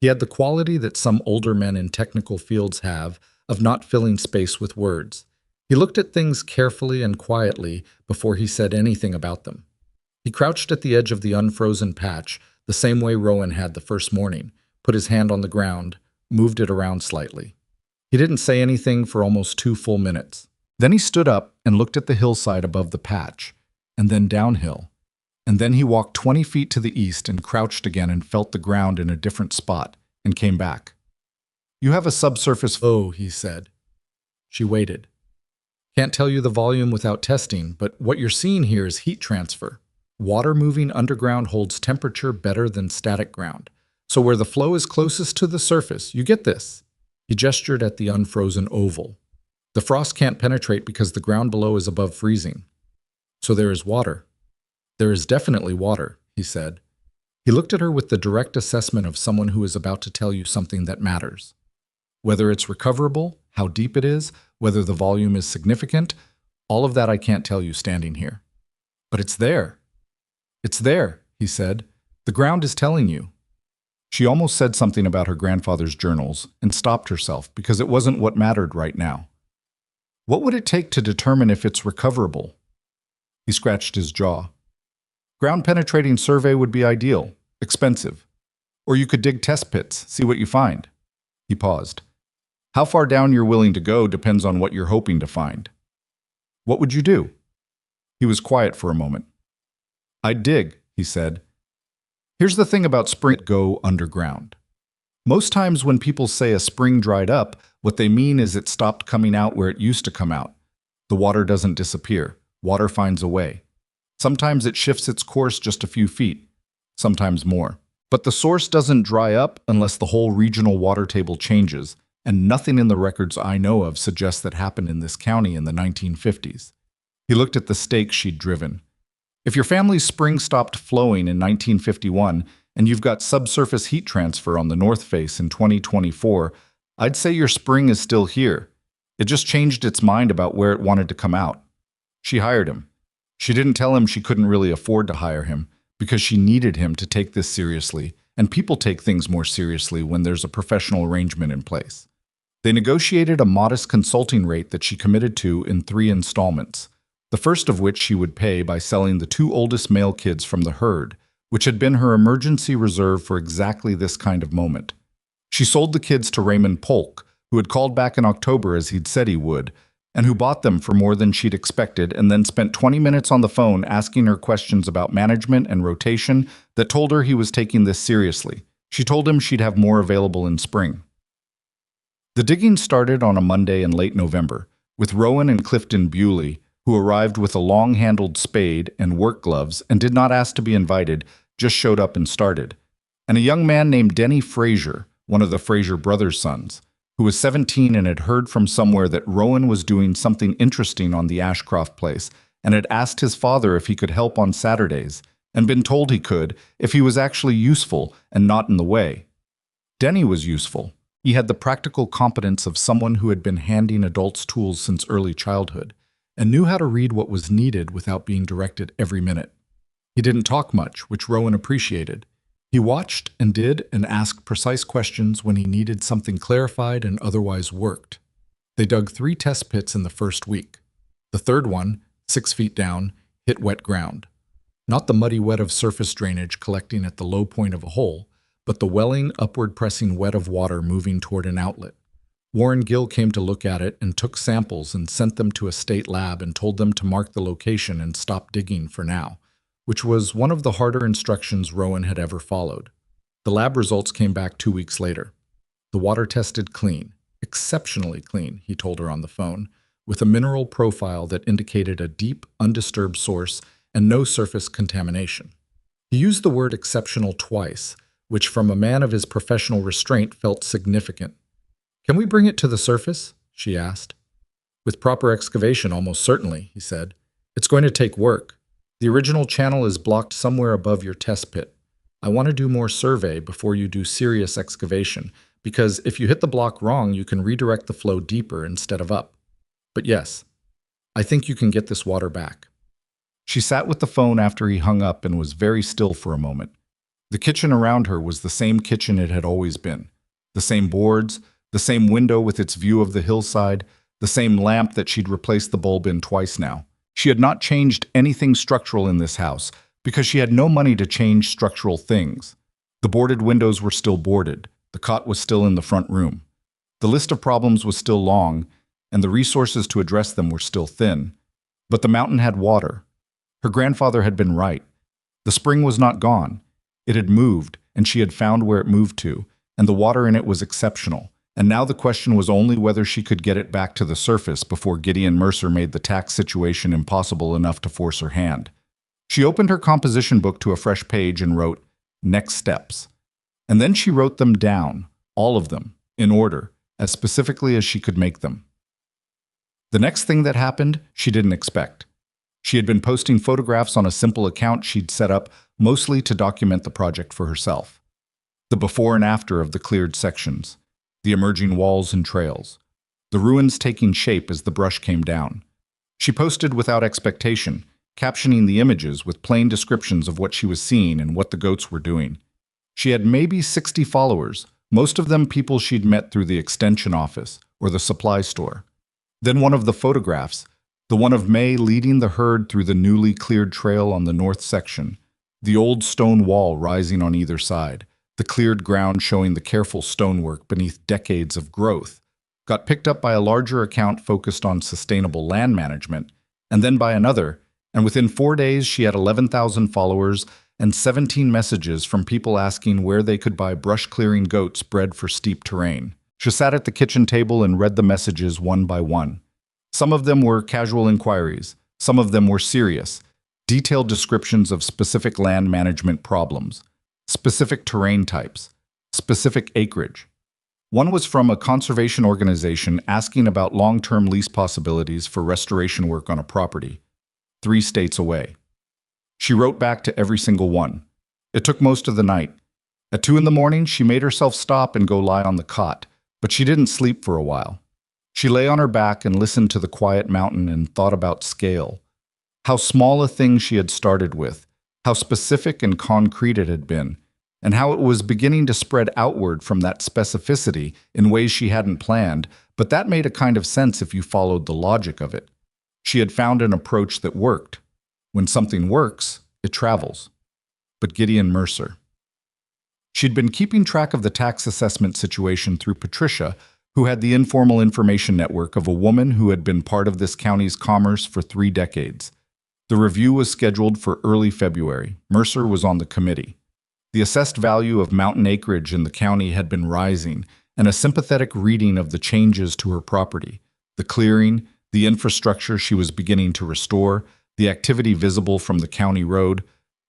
He had the quality that some older men in technical fields have of not filling space with words. He looked at things carefully and quietly before he said anything about them. He crouched at the edge of the unfrozen patch, the same way Rowan had the first morning, put his hand on the ground, moved it around slightly. He didn't say anything for almost 2 full minutes. Then he stood up and looked at the hillside above the patch, and then downhill. And then he walked 20 feet to the east and crouched again and felt the ground in a different spot, and came back. "You have a subsurface flow," he said. She waited. "Can't tell you the volume without testing, but what you're seeing here is heat transfer. Water moving underground holds temperature better than static ground. So where the flow is closest to the surface, you get this." He gestured at the unfrozen oval. "The frost can't penetrate because the ground below is above freezing. So there is water." "There is definitely water," he said. He looked at her with the direct assessment of someone who is about to tell you something that matters. Whether it's recoverable, how deep it is, whether the volume is significant, all of that I can't tell you standing here. "But it's there." "It's there," he said. "The ground is telling you." She almost said something about her grandfather's journals and stopped herself because it wasn't what mattered right now. "What would it take to determine if it's recoverable?" He scratched his jaw. "Ground-penetrating survey would be ideal, expensive. Or you could dig test pits, see what you find." He paused. "How far down you're willing to go depends on what you're hoping to find." "What would you do?" He was quiet for a moment. "I'd dig," he said. "Here's the thing about spring go underground. Most times when people say a spring dried up, what they mean is it stopped coming out where it used to come out. The water doesn't disappear. Water finds a way. Sometimes it shifts its course just a few feet, sometimes more. But the source doesn't dry up unless the whole regional water table changes, and nothing in the records I know of suggests that happened in this county in the 1950s. He looked at the stakes she'd driven. If your family's spring stopped flowing in 1951 and you've got subsurface heat transfer on the north face in 2024, I'd say your spring is still here. It just changed its mind about where it wanted to come out. She hired him. She didn't tell him she couldn't really afford to hire him because she needed him to take this seriously, and people take things more seriously when there's a professional arrangement in place. They negotiated a modest consulting rate that she committed to in 3 installments, the first of which she would pay by selling the 2 oldest male kids from the herd, which had been her emergency reserve for exactly this kind of moment. She sold the kids to Raymond Polk, who had called back in October as he'd said he would, and who bought them for more than she'd expected and then spent 20 minutes on the phone asking her questions about management and rotation that told her he was taking this seriously. She told him she'd have more available in spring. The digging started on a Monday in late November, with Rowan and Clifton Bewley, who arrived with a long-handled spade and work gloves and did not ask to be invited, just showed up and started, and a young man named Denny Frazier, one of the Frazier brothers' sons, who was 17 and had heard from somewhere that Rowan was doing something interesting on the Ashcroft place and had asked his father if he could help on Saturdays, and been told he could if he was actually useful and not in the way. Denny was useful. He had the practical competence of someone who had been handing adults tools since early childhood, and knew how to read what was needed without being directed every minute. He didn't talk much, which Rowan appreciated. He watched and did and asked precise questions when he needed something clarified and otherwise worked. They dug 3 test pits in the first week. The third one, 6 feet down, hit wet ground. Not the muddy wet of surface drainage collecting at the low point of a hole, but the welling, upward-pressing wet of water moving toward an outlet. Warren Gill came to look at it and took samples and sent them to a state lab and told them to mark the location and stop digging for now, which was one of the harder instructions Rowan had ever followed. The lab results came back 2 weeks later. The water tested clean, exceptionally clean, he told her on the phone, with a mineral profile that indicated a deep, undisturbed source and no surface contamination. He used the word exceptional twice, which from a man of his professional restraint felt significant. "Can we bring it to the surface?" she asked. "With proper excavation, almost certainly," he said. "It's going to take work. The original channel is blocked somewhere above your test pit. I want to do more survey before you do serious excavation, because if you hit the block wrong, you can redirect the flow deeper instead of up. But yes, I think you can get this water back." She sat with the phone after he hung up and was very still for a moment. The kitchen around her was the same kitchen it had always been. The same boards, the same window with its view of the hillside, the same lamp that she'd replaced the bulb in twice now. She had not changed anything structural in this house because she had no money to change structural things. The boarded windows were still boarded. The cot was still in the front room. The list of problems was still long, and the resources to address them were still thin. But the mountain had water. Her grandfather had been right. The spring was not gone. It had moved, and she had found where it moved to, and the water in it was exceptional. And now the question was only whether she could get it back to the surface before Gideon Mercer made the tax situation impossible enough to force her hand. She opened her composition book to a fresh page and wrote, "Next steps." And then she wrote them down, all of them, in order, as specifically as she could make them. The next thing that happened, she didn't expect. She had been posting photographs on a simple account she'd set up mostly to document the project for herself. The before and after of the cleared sections, the emerging walls and trails, the ruins taking shape as the brush came down. She posted without expectation, captioning the images with plain descriptions of what she was seeing and what the goats were doing. She had maybe 60 followers, most of them people she'd met through the extension office or the supply store. Then one of the photographs, the one of May leading the herd through the newly cleared trail on the north section, the old stone wall rising on either side, the cleared ground showing the careful stonework beneath decades of growth, got picked up by a larger account focused on sustainable land management, and then by another, and within 4 days she had 11,000 followers and 17 messages from people asking where they could buy brush-clearing goats bred for steep terrain. She sat at the kitchen table and read the messages one by one. Some of them were casual inquiries, some of them were serious, detailed descriptions of specific land management problems, specific terrain types, specific acreage. One was from a conservation organization asking about long-term lease possibilities for restoration work on a property, 3 states away. She wrote back to every single one. It took most of the night. At 2 in the morning, she made herself stop and go lie on the cot, but she didn't sleep for a while. She lay on her back and listened to the quiet mountain and thought about scale. How small a thing she had started with, how specific and concrete it had been, and how it was beginning to spread outward from that specificity in ways she hadn't planned, but that made a kind of sense if you followed the logic of it. She had found an approach that worked. When something works, it travels. But Gideon Mercer. She'd been keeping track of the tax assessment situation through Patricia, who had the informal information network of a woman who had been part of this county's commerce for 3 decades. The review was scheduled for early February. Mercer was on the committee. The assessed value of mountain acreage in the county had been rising, and a sympathetic reading of the changes to her property, the clearing, the infrastructure she was beginning to restore, the activity visible from the county road,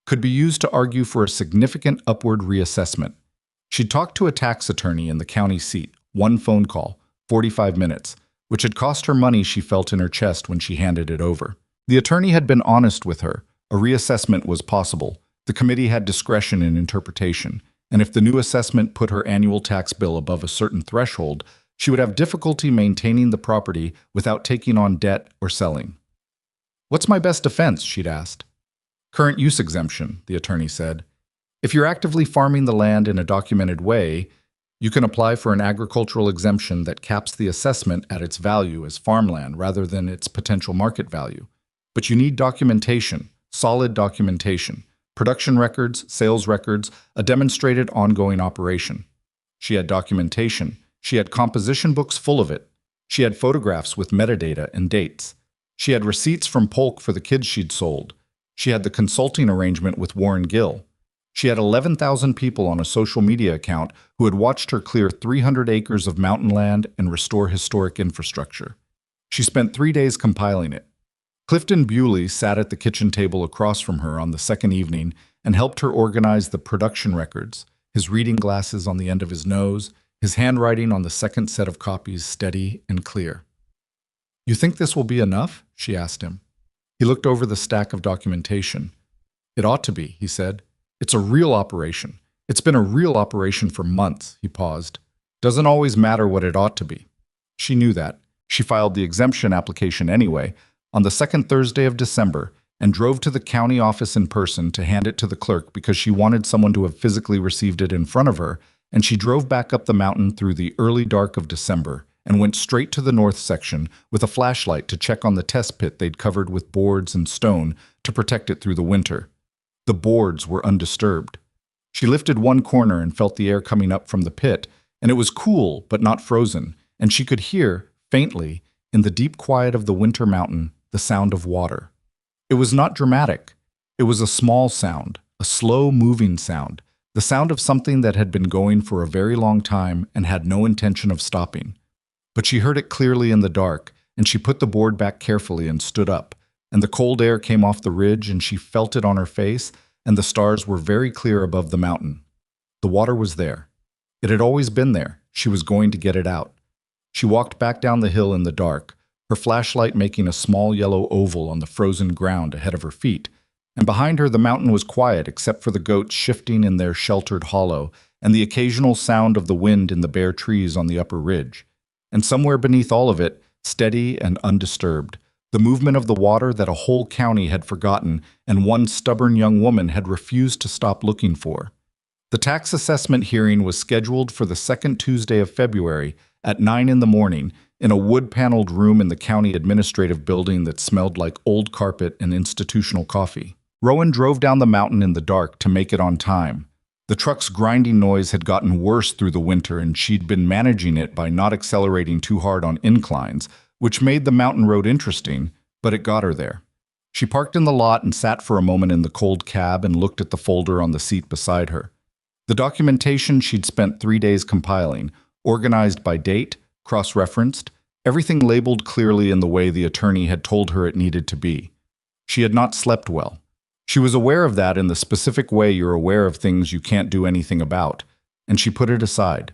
could be used to argue for a significant upward reassessment. She talked to a tax attorney in the county seat, 1 phone call, 45 minutes, which had cost her money she felt in her chest when she handed it over. The attorney had been honest with her. A reassessment was possible. The committee had discretion in interpretation, and if the new assessment put her annual tax bill above a certain threshold, she would have difficulty maintaining the property without taking on debt or selling. "What's my best defense?" she'd asked. "Current use exemption," the attorney said. "If you're actively farming the land in a documented way, you can apply for an agricultural exemption that caps the assessment at its value as farmland rather than its potential market value. But you need documentation, solid documentation, production records, sales records, a demonstrated ongoing operation." She had documentation. She had composition books full of it. She had photographs with metadata and dates. She had receipts from Polk for the kids she'd sold. She had the consulting arrangement with Warren Gill. She had 11,000 people on a social media account who had watched her clear 300 acres of mountain land and restore historic infrastructure. She spent 3 days compiling it. Clifton Bewley sat at the kitchen table across from her on the second evening and helped her organize the production records, his reading glasses on the end of his nose, his handwriting on the second set of copies steady and clear. "You think this will be enough?" she asked him. He looked over the stack of documentation. "It ought to be," he said. "It's a real operation. It's been a real operation for months." He paused. "Doesn't always matter what it ought to be." She knew that. She filed the exemption application anyway, on the second Thursday of December, and drove to the county office in person to hand it to the clerk because she wanted someone to have physically received it in front of her, and she drove back up the mountain through the early dark of December and went straight to the north section with a flashlight to check on the test pit they'd covered with boards and stone to protect it through the winter. The boards were undisturbed. She lifted one corner and felt the air coming up from the pit, and it was cool but not frozen, and she could hear, faintly, in the deep quiet of the winter mountain, the sound of water. It was not dramatic. It was a small sound, a slow-moving sound, the sound of something that had been going for a very long time and had no intention of stopping. But she heard it clearly in the dark, and she put the board back carefully and stood up, and the cold air came off the ridge and she felt it on her face, and the stars were very clear above the mountain. The water was there. It had always been there. She was going to get it out. She walked back down the hill in the dark, her flashlight making a small yellow oval on the frozen ground ahead of her feet, and behind her the mountain was quiet except for the goats shifting in their sheltered hollow and the occasional sound of the wind in the bare trees on the upper ridge. And somewhere beneath all of it, steady and undisturbed, the movement of the water that a whole county had forgotten and one stubborn young woman had refused to stop looking for. The tax assessment hearing was scheduled for the second Tuesday of February at 9 in the morning in a wood-paneled room in the county administrative building that smelled like old carpet and institutional coffee. Rowan drove down the mountain in the dark to make it on time. The truck's grinding noise had gotten worse through the winter, and she'd been managing it by not accelerating too hard on inclines, which made the mountain road interesting, but it got her there. She parked in the lot and sat for a moment in the cold cab and looked at the folder on the seat beside her. The documentation she'd spent 3 days compiling, organized by date, cross-referenced, everything labeled clearly in the way the attorney had told her it needed to be. She had not slept well. She was aware of that in the specific way you're aware of things you can't do anything about, and she put it aside.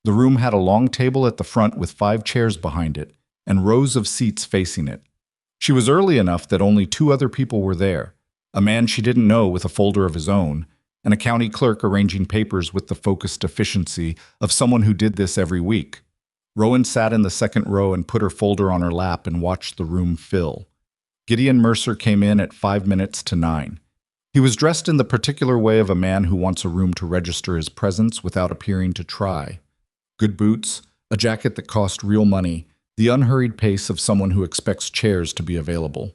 The room had a long table at the front with 5 chairs behind it, and rows of seats facing it. She was early enough that only 2 other people were there, a man she didn't know with a folder of his own, and a county clerk arranging papers with the focused efficiency of someone who did this every week. Rowan sat in the second row and put her folder on her lap and watched the room fill. Gideon Mercer came in at 5 minutes to 9. He was dressed in the particular way of a man who wants a room to register his presence without appearing to try. Good boots, a jacket that cost real money, the unhurried pace of someone who expects chairs to be available.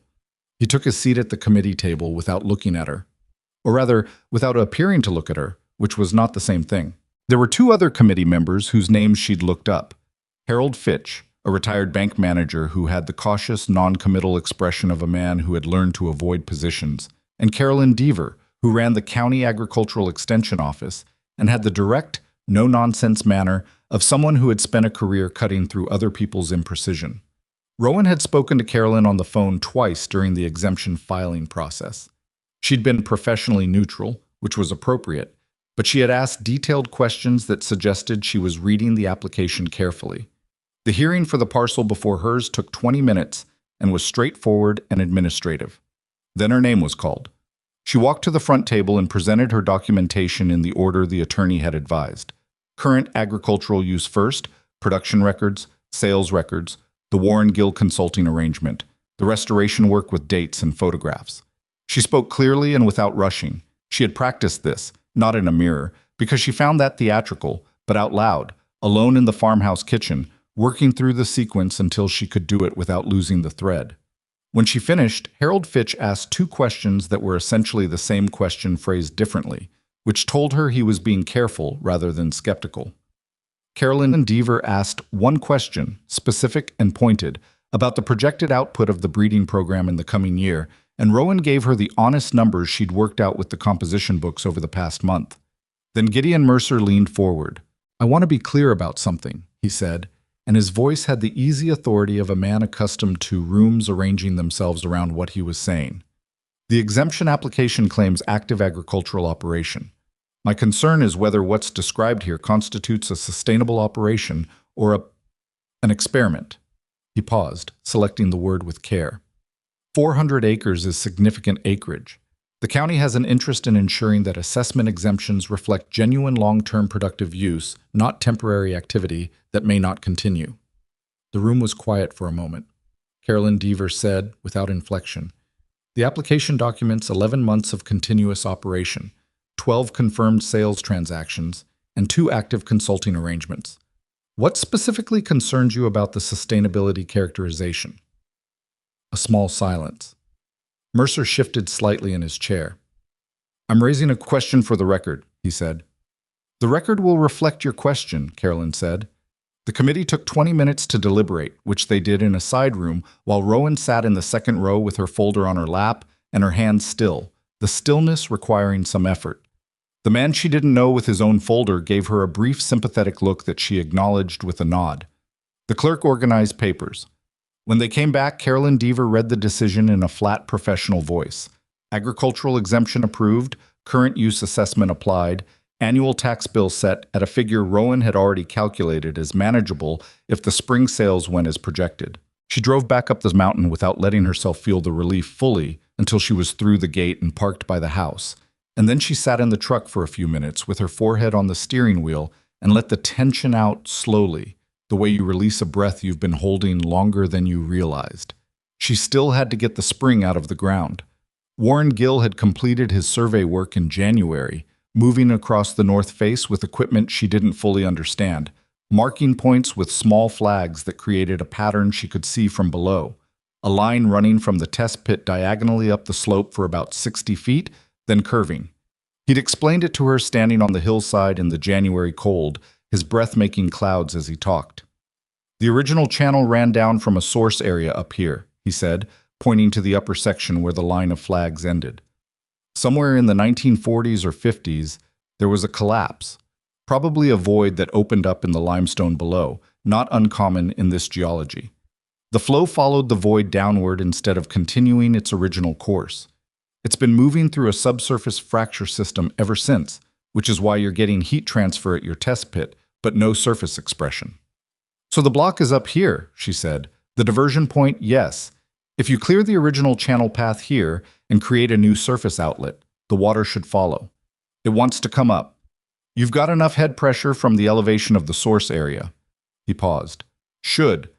He took his seat at the committee table without looking at her. Or rather, without appearing to look at her, which was not the same thing. There were 2 other committee members whose names she'd looked up. Harold Fitch, a retired bank manager who had the cautious, non-committal expression of a man who had learned to avoid positions, and Carolyn Deaver, who ran the County Agricultural Extension Office and had the direct, no-nonsense manner of someone who had spent a career cutting through other people's imprecision. Rowan had spoken to Carolyn on the phone twice during the exemption filing process. She'd been professionally neutral, which was appropriate, but she had asked detailed questions that suggested she was reading the application carefully. The hearing for the parcel before hers took 20 minutes, and was straightforward and administrative. Then her name was called. She walked to the front table and presented her documentation in the order the attorney had advised. Current agricultural use first, production records, sales records, the Warren Gill consulting arrangement, the restoration work with dates and photographs. She spoke clearly and without rushing. She had practiced this, not in a mirror, because she found that theatrical, but out loud, alone in the farmhouse kitchen, working through the sequence until she could do it without losing the thread. When she finished, Harold Fitch asked two questions that were essentially the same question phrased differently, which told her he was being careful rather than skeptical. Carolyn Deaver asked one question, specific and pointed, about the projected output of the breeding program in the coming year, and Rowan gave her the honest numbers she'd worked out with the composition books over the past month. Then Gideon Mercer leaned forward. "I want to be clear about something," he said, and his voice had the easy authority of a man accustomed to rooms arranging themselves around what he was saying. "The exemption application claims active agricultural operation. My concern is whether what's described here constitutes a sustainable operation or an experiment." He paused, selecting the word with care. 400 acres is significant acreage. The county has an interest in ensuring that assessment exemptions reflect genuine long-term productive use, not temporary activity that may not continue. The room was quiet for a moment. Carolyn Deaver said, without inflection, "The application documents 11 months of continuous operation, 12 confirmed sales transactions, and 2 active consulting arrangements. What specifically concerns you about the sustainability characterization?" A small silence. Mercer shifted slightly in his chair. "I'm raising a question for the record," he said. "The record will reflect your question," Carolyn said. The committee took 20 minutes to deliberate, which they did in a side room, while Rowan sat in the second row with her folder on her lap and her hands still, the stillness requiring some effort. The man she didn't know with his own folder gave her a brief sympathetic look that she acknowledged with a nod. The clerk organized papers. When they came back, Carolyn Deaver read the decision in a flat professional voice. Agricultural exemption approved, current use assessment applied, annual tax bill set at a figure Rowan had already calculated as manageable if the spring sales went as projected. She drove back up the mountain without letting herself feel the relief fully until she was through the gate and parked by the house. And then she sat in the truck for a few minutes with her forehead on the steering wheel and let the tension out slowly, the way you release a breath you've been holding longer than you realized. She still had to get the spring out of the ground. Warren Gill had completed his survey work in January, moving across the north face with equipment she didn't fully understand, marking points with small flags that created a pattern she could see from below, a line running from the test pit diagonally up the slope for about 60 feet, then curving. He'd explained it to her standing on the hillside in the January cold, his breath making clouds as he talked. "The original channel ran down from a source area up here," he said, pointing to the upper section where the line of flags ended. "Somewhere in the 1940s or 50s, there was a collapse, probably a void that opened up in the limestone below, not uncommon in this geology. The flow followed the void downward instead of continuing its original course. It's been moving through a subsurface fracture system ever since, which is why you're getting heat transfer at your test pit, but no surface expression." "So the block is up here," she said. "The diversion point, yes. If you clear the original channel path here and create a new surface outlet, the water should follow. It wants to come up. You've got enough head pressure from the elevation of the source area." He paused. "Should.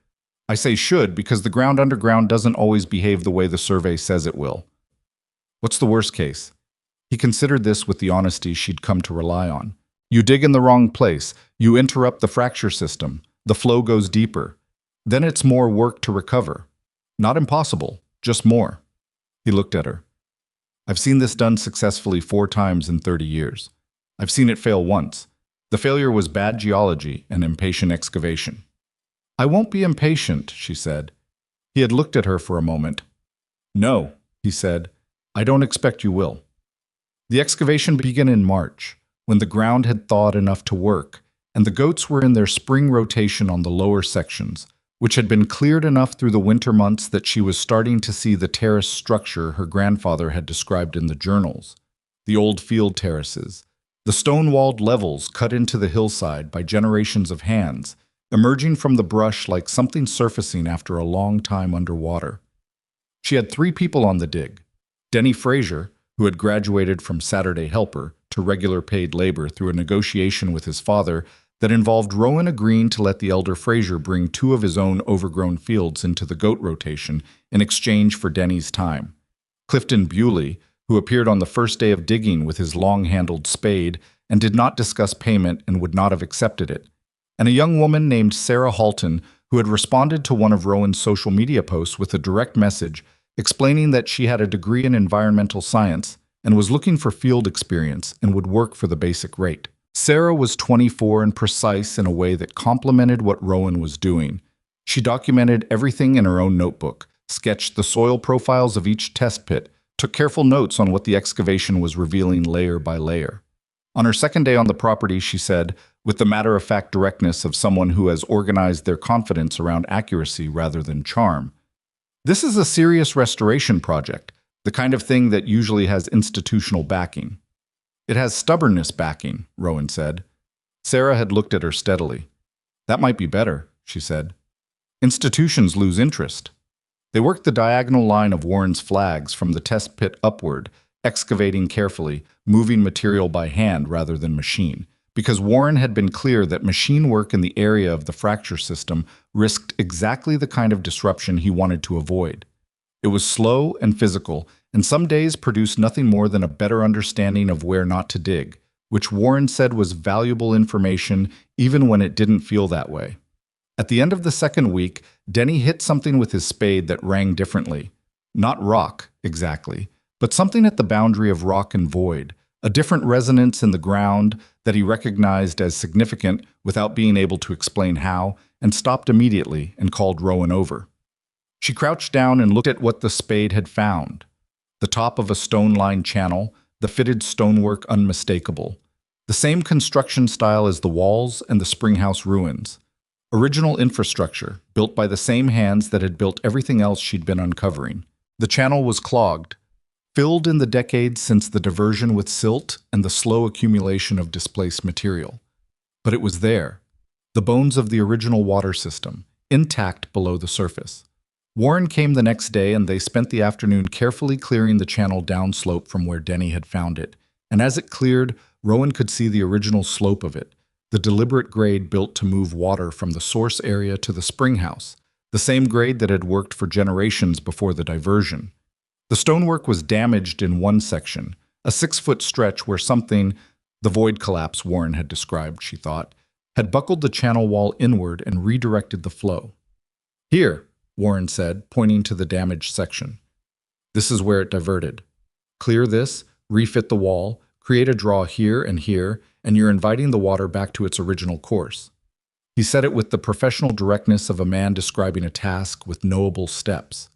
I say should because the ground underground doesn't always behave the way the survey says it will. What's the worst case?" He considered this with the honesty she'd come to rely on. "You dig in the wrong place. You interrupt the fracture system. The flow goes deeper. Then it's more work to recover. Not impossible, just more." He looked at her. "I've seen this done successfully 4 times in 30 years. I've seen it fail once. The failure was bad geology and impatient excavation." "I won't be impatient," she said. He had looked at her for a moment. "No," he said, "I don't expect you will." The excavation began in March, when the ground had thawed enough to work, and the goats were in their spring rotation on the lower sections, which had been cleared enough through the winter months that she was starting to see the terrace structure her grandfather had described in the journals. The old field terraces, the stone-walled levels cut into the hillside by generations of hands, emerging from the brush like something surfacing after a long time underwater. She had 3 people on the dig. Denny Fraser, who had graduated from Saturday helper to regular paid labor through a negotiation with his father that involved Rowan agreeing to let the elder Fraser bring 2 of his own overgrown fields into the goat rotation in exchange for Denny's time. Clifton Bewley, who appeared on the first day of digging with his long-handled spade and did not discuss payment and would not have accepted it. And a young woman named Sarah Halton, who had responded to one of Rowan's social media posts with a direct message explaining that she had a degree in environmental science and was looking for field experience and would work for the basic rate. Sarah was 24 and precise in a way that complemented what Rowan was doing. She documented everything in her own notebook, sketched the soil profiles of each test pit, took careful notes on what the excavation was revealing layer by layer. On her second day on the property, she said, with the matter-of-fact directness of someone who has organized their confidence around accuracy rather than charm, "This is a serious restoration project, the kind of thing that usually has institutional backing." "It has stubbornness backing," Rowan said. Sarah had looked at her steadily. "That might be better," she said. "Institutions lose interest." They worked the diagonal line of Warren's flags from the test pit upward, excavating carefully, moving material by hand rather than machine, because Warren had been clear that machine work in the area of the fracture system risked exactly the kind of disruption he wanted to avoid. It was slow and physical, and some days produced nothing more than a better understanding of where not to dig, which Warren said was valuable information even when it didn't feel that way. At the end of the second week, Denny hit something with his spade that rang differently. Not rock, exactly, but something at the boundary of rock and void, a different resonance in the ground that he recognized as significant without being able to explain how, and stopped immediately and called Rowan over. She crouched down and looked at what the spade had found. The top of a stone-lined channel, the fitted stonework unmistakable. The same construction style as the walls and the springhouse ruins. Original infrastructure, built by the same hands that had built everything else she'd been uncovering. The channel was clogged, filled in the decades since the diversion with silt and the slow accumulation of displaced material. But it was there, the bones of the original water system, intact below the surface. Warren came the next day and they spent the afternoon carefully clearing the channel downslope from where Denny had found it. And as it cleared, Rowan could see the original slope of it, the deliberate grade built to move water from the source area to the springhouse, the same grade that had worked for generations before the diversion. The stonework was damaged in one section, a 6-foot stretch where something, the void collapse Warren had described, she thought, had buckled the channel wall inward and redirected the flow. "Here," Warren said, pointing to the damaged section. "This is where it diverted. Clear this, refit the wall, create a draw here, and you're inviting the water back to its original course." He said it with the professional directness of a man describing a task with knowable steps.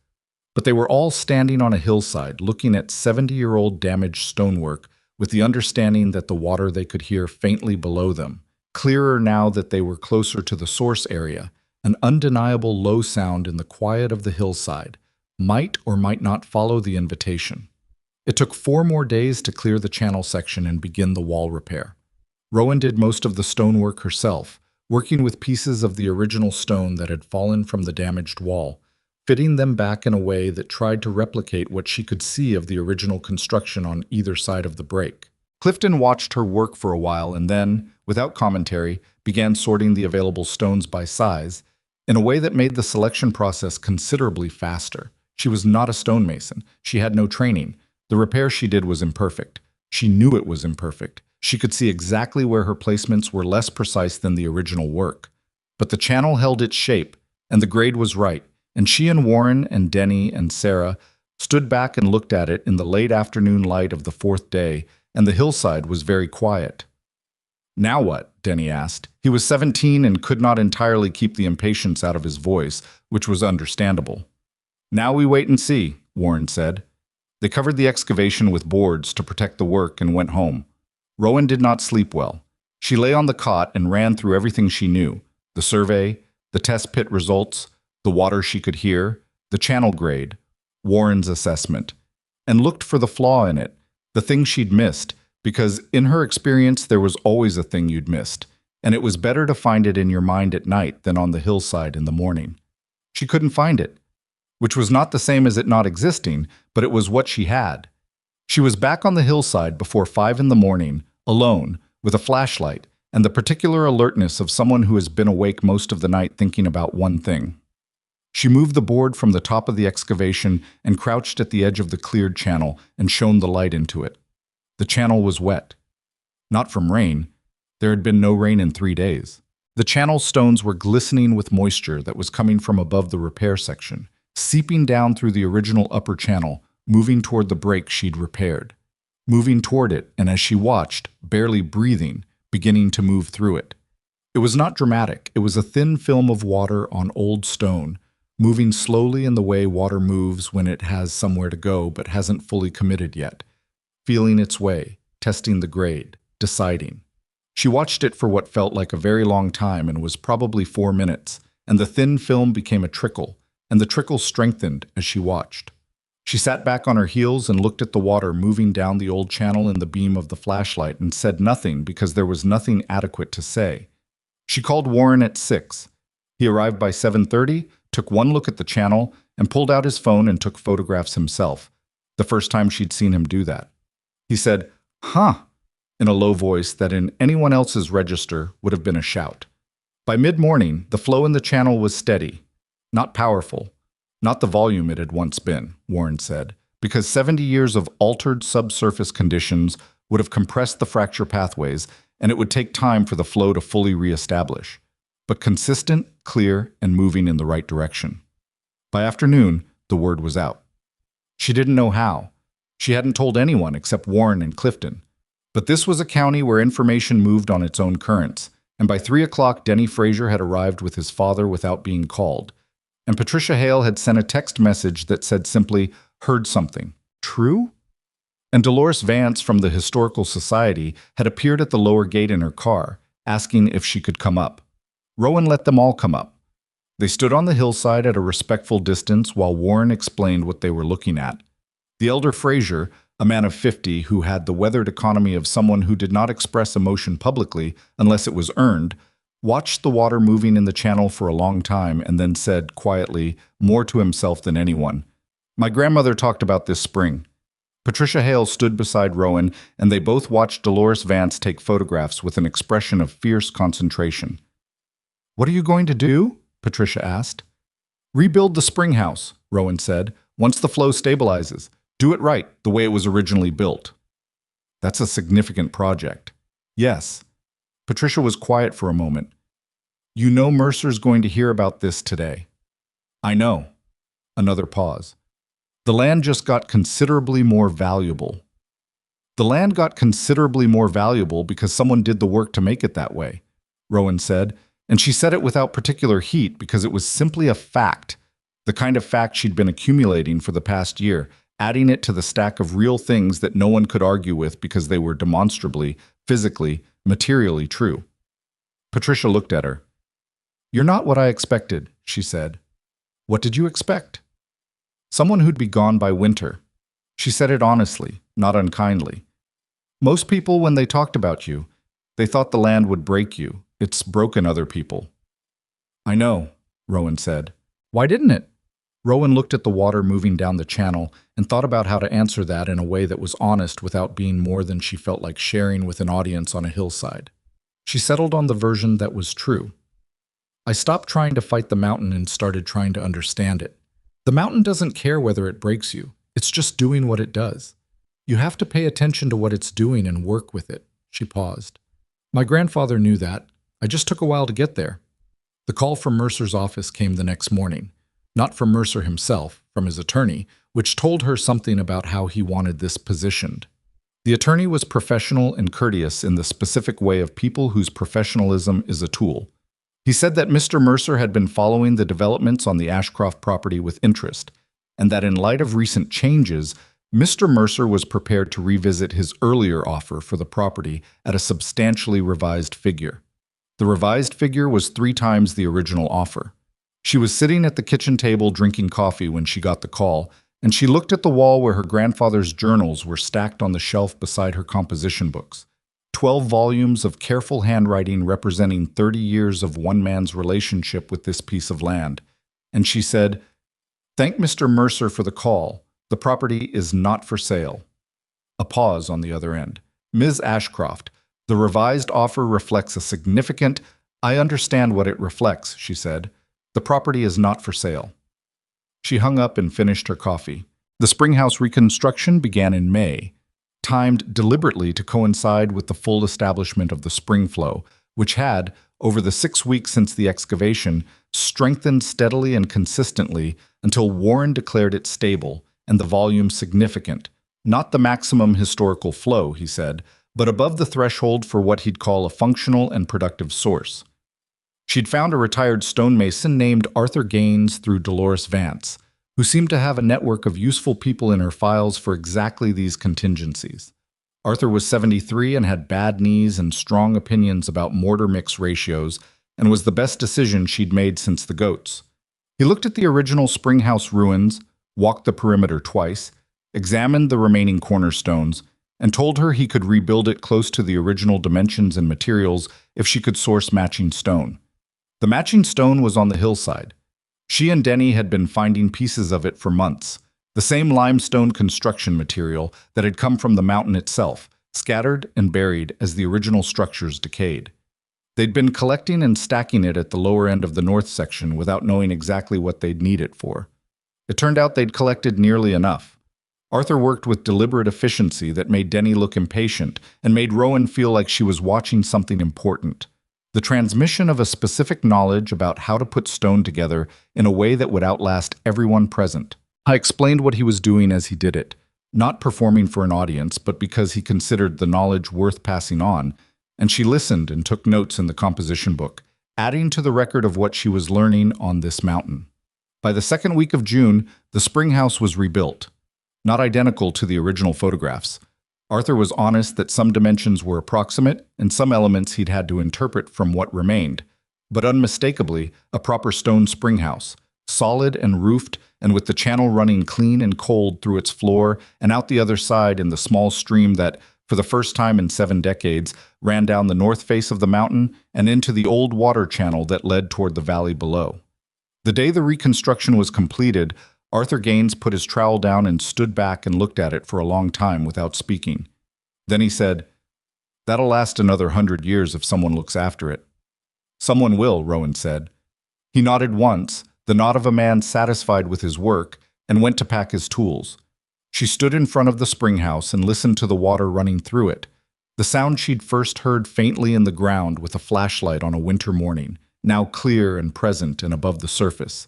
But they were all standing on a hillside, looking at 70-year-old damaged stonework with the understanding that the water they could hear faintly below them, clearer now that they were closer to the source area, an undeniable low sound in the quiet of the hillside, might or might not follow the invitation. It took 4 more days to clear the channel section and begin the wall repair. Rowan did most of the stonework herself, working with pieces of the original stone that had fallen from the damaged wall, fitting them back in a way that tried to replicate what she could see of the original construction on either side of the break. Clifton watched her work for a while and then, without commentary, began sorting the available stones by size, in a way that made the selection process considerably faster. She was not a stonemason. She had no training. The repair she did was imperfect. She knew it was imperfect. She could see exactly where her placements were less precise than the original work. But the channel held its shape, and the grade was right, and she and Warren and Denny and Sarah stood back and looked at it in the late afternoon light of the 4th day, and the hillside was very quiet. "Now what?" Denny asked. He was 17 and could not entirely keep the impatience out of his voice, which was understandable. "Now we wait and see," Warren said. They covered the excavation with boards to protect the work and went home. Rowan did not sleep well. She lay on the cot and ran through everything she knew, the survey, the test pit results, the water she could hear, the channel grade, Warren's assessment, and looked for the flaw in it, the thing she'd missed, because in her experience there was always a thing you'd missed, and it was better to find it in your mind at night than on the hillside in the morning. She couldn't find it, which was not the same as it not existing, but it was what she had. She was back on the hillside before 5 in the morning, alone, with a flashlight, and the particular alertness of someone who has been awake most of the night thinking about one thing. She moved the board from the top of the excavation and crouched at the edge of the cleared channel and shone the light into it. The channel was wet. Not from rain. There had been no rain in 3 days. The channel stones were glistening with moisture that was coming from above the repair section, seeping down through the original upper channel, moving toward the break she'd repaired. Moving toward it, and as she watched, barely breathing, beginning to move through it. It was not dramatic. It was a thin film of water on old stone, moving slowly in the way water moves when it has somewhere to go but hasn't fully committed yet, feeling its way, testing the grade, deciding. She watched it for what felt like a very long time and was probably 4 minutes, and the thin film became a trickle, and the trickle strengthened as she watched. She sat back on her heels and looked at the water moving down the old channel in the beam of the flashlight and said nothing because there was nothing adequate to say. She called Warren at 6. He arrived by 7:30, took one look at the channel, and pulled out his phone and took photographs himself, the first time she'd seen him do that. He said, "Huh," in a low voice that in anyone else's register would have been a shout. By mid-morning, the flow in the channel was steady, not powerful, not the volume it had once been, Warren said, because 70 years of altered subsurface conditions would have compressed the fracture pathways, and it would take time for the flow to fully reestablish, but consistent, clear, and moving in the right direction. By afternoon, the word was out. She didn't know how. She hadn't told anyone except Warren and Clifton. But this was a county where information moved on its own currents, and by 3 o'clock Denny Fraser had arrived with his father without being called. And Patricia Hale had sent a text message that said simply, "Heard something. True?" And Dolores Vance from the Historical Society had appeared at the lower gate in her car, asking if she could come up. Rowan let them all come up. They stood on the hillside at a respectful distance while Warren explained what they were looking at. The elder Fraser, a man of 50 who had the weathered economy of someone who did not express emotion publicly unless it was earned, watched the water moving in the channel for a long time and then said quietly, more to himself than anyone, "My grandmother talked about this spring." Patricia Hale stood beside Rowan, and they both watched Dolores Vance take photographs with an expression of fierce concentration. "What are you going to do?" Patricia asked. "Rebuild the spring house," Rowan said, "once the flow stabilizes. Do it right, the way it was originally built." "That's a significant project." "Yes." Patricia was quiet for a moment. "You know Mercer's going to hear about this today." "I know." Another pause. "The land just got considerably more valuable." "The land got considerably more valuable because someone did the work to make it that way," Rowan said, and she said it without particular heat because it was simply a fact, the kind of fact she'd been accumulating for the past year, adding it to the stack of real things that no one could argue with because they were demonstrably, physically, materially true. Patricia looked at her. "You're not what I expected," she said. "What did you expect?" "Someone who'd be gone by winter." She said it honestly, not unkindly. "Most people, when they talked about you, they thought the land would break you. It's broken other people." "I know," Rowan said. "Why didn't it?" Rowan looked at the water moving down the channel and thought about how to answer that in a way that was honest without being more than she felt like sharing with an audience on a hillside. She settled on the version that was true. "I stopped trying to fight the mountain and started trying to understand it. The mountain doesn't care whether it breaks you. It's just doing what it does. You have to pay attention to what it's doing and work with it." She paused. "My grandfather knew that. I just took a while to get there." The call from Mercer's office came the next morning. Not from Mercer himself, from his attorney, which told her something about how he wanted this positioned. The attorney was professional and courteous in the specific way of people whose professionalism is a tool. He said that Mr. Mercer had been following the developments on the Ashcroft property with interest, and that in light of recent changes, Mr. Mercer was prepared to revisit his earlier offer for the property at a substantially revised figure. The revised figure was 3 times the original offer. She was sitting at the kitchen table drinking coffee when she got the call, and she looked at the wall where her grandfather's journals were stacked on the shelf beside her composition books. 12 volumes of careful handwriting representing 30 years of one man's relationship with this piece of land. And she said, Thank Mr. Mercer for the call. The property is not for sale. A pause on the other end. Ms. Ashcroft, the revised offer reflects a significant— I understand what it reflects, she said. The property is not for sale. She hung up and finished her coffee. The Springhouse reconstruction began in May, timed deliberately to coincide with the full establishment of the spring flow, which had, over the 6 weeks since the excavation, strengthened steadily and consistently until Warren declared it stable and the volume significant. Not the maximum historical flow, he said, but above the threshold for what he'd call a functional and productive source. She'd found a retired stonemason named Arthur Gaines through Dolores Vance, who seemed to have a network of useful people in her files for exactly these contingencies. Arthur was 73 and had bad knees and strong opinions about mortar mix ratios, and was the best decision she'd made since the goats. He looked at the original Springhouse ruins, walked the perimeter twice, examined the remaining cornerstones, and told her he could rebuild it close to the original dimensions and materials if she could source matching stone. The matching stone was on the hillside. She and Denny had been finding pieces of it for months, the same limestone construction material that had come from the mountain itself, scattered and buried as the original structures decayed. They'd been collecting and stacking it at the lower end of the north section without knowing exactly what they'd need it for. It turned out they'd collected nearly enough. Arthur worked with deliberate efficiency that made Denny look impatient and made Rowan feel like she was watching something important. The transmission of a specific knowledge about how to put stone together in a way that would outlast everyone present. I explained what he was doing as he did it, not performing for an audience, but because he considered the knowledge worth passing on, and she listened and took notes in the composition book, adding to the record of what she was learning on this mountain. By the second week of June, the Springhouse was rebuilt. Not identical to the original photographs. Arthur was honest that some dimensions were approximate and some elements he'd had to interpret from what remained, but unmistakably a proper stone springhouse, solid and roofed and with the channel running clean and cold through its floor and out the other side in the small stream that, for the first time in 7 decades, ran down the north face of the mountain and into the old water channel that led toward the valley below. The day the reconstruction was completed, Arthur Gaines put his trowel down and stood back and looked at it for a long time without speaking. Then he said, "That'll last another 100 years if someone looks after it." "Someone will," Rowan said. He nodded once, the nod of a man satisfied with his work, and went to pack his tools. She stood in front of the springhouse and listened to the water running through it, the sound she'd first heard faintly in the ground with a flashlight on a winter morning, now clear and present and above the surface.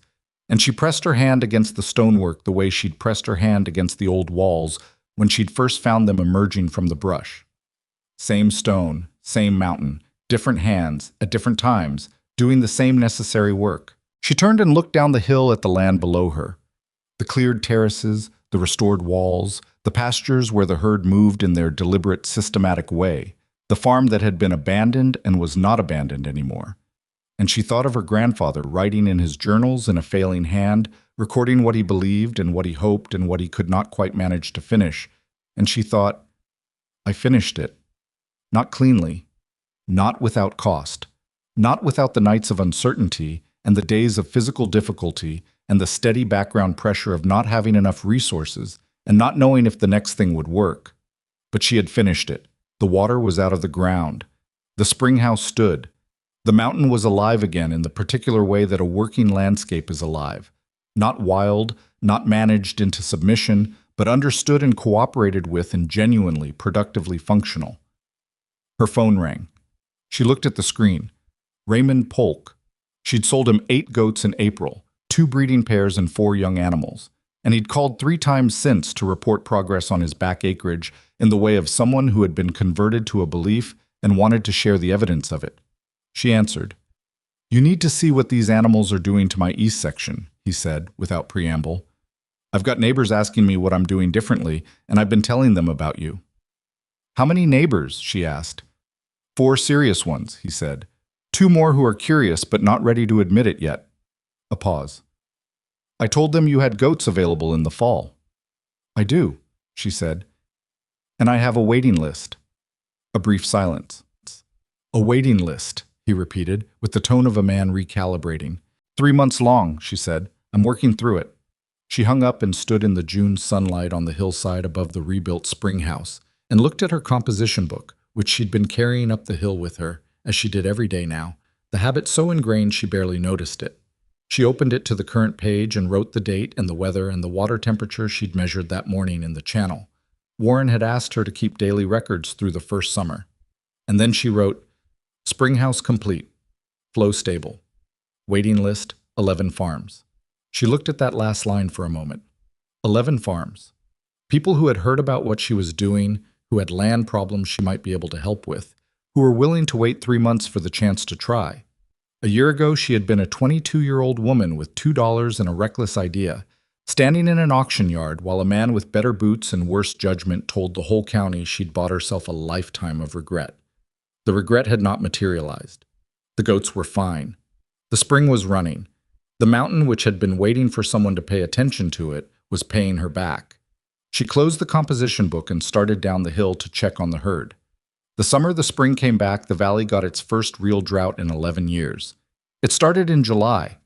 And she pressed her hand against the stonework the way she'd pressed her hand against the old walls when she'd first found them emerging from the brush. Same stone, same mountain, different hands, at different times, doing the same necessary work. She turned and looked down the hill at the land below her. The cleared terraces, the restored walls, the pastures where the herd moved in their deliberate, systematic way, the farm that had been abandoned and was not abandoned anymore. And she thought of her grandfather writing in his journals in a failing hand, recording what he believed and what he hoped and what he could not quite manage to finish. And she thought, I finished it. Not cleanly, not without cost, not without the nights of uncertainty and the days of physical difficulty and the steady background pressure of not having enough resources and not knowing if the next thing would work. But she had finished it. The water was out of the ground. The springhouse stood. The mountain was alive again in the particular way that a working landscape is alive. Not wild, not managed into submission, but understood and cooperated with and genuinely, productively functional. Her phone rang. She looked at the screen. Raymond Polk. She'd sold him 8 goats in April, 2 breeding pairs and 4 young animals, and he'd called 3 times since to report progress on his back acreage in the way of someone who had been converted to a belief and wanted to share the evidence of it. She answered. "You need to see what these animals are doing to my east section," he said, without preamble. "I've got neighbors asking me what I'm doing differently, and I've been telling them about you." "How many neighbors?" she asked. 4 serious ones, he said. 2 more who are curious but not ready to admit it yet. A pause. "I told them you had goats available in the fall." "I do," she said. "And I have a waiting list." A brief silence. "A waiting list," he repeated, with the tone of a man recalibrating. 3 months long, she said. "I'm working through it." She hung up and stood in the June sunlight on the hillside above the rebuilt spring house and looked at her composition book, which she'd been carrying up the hill with her, as she did every day now, the habit so ingrained she barely noticed it. She opened it to the current page and wrote the date and the weather and the water temperature she'd measured that morning in the channel. Warren had asked her to keep daily records through the first summer. And then she wrote, "Spring house complete. Flow stable. Waiting list, 11 farms." She looked at that last line for a moment. 11 farms. People who had heard about what she was doing, who had land problems she might be able to help with, who were willing to wait 3 months for the chance to try. A year ago, she had been a 22-year-old woman with $2 and a reckless idea, standing in an auction yard while a man with better boots and worse judgment told the whole county she'd bought herself a lifetime of regret. The regret had not materialized. The goats were fine. The spring was running. The mountain, which had been waiting for someone to pay attention to it, was paying her back. She closed the composition book and started down the hill to check on the herd. The summer the spring came back, the valley got its first real drought in 11 years. It started in July.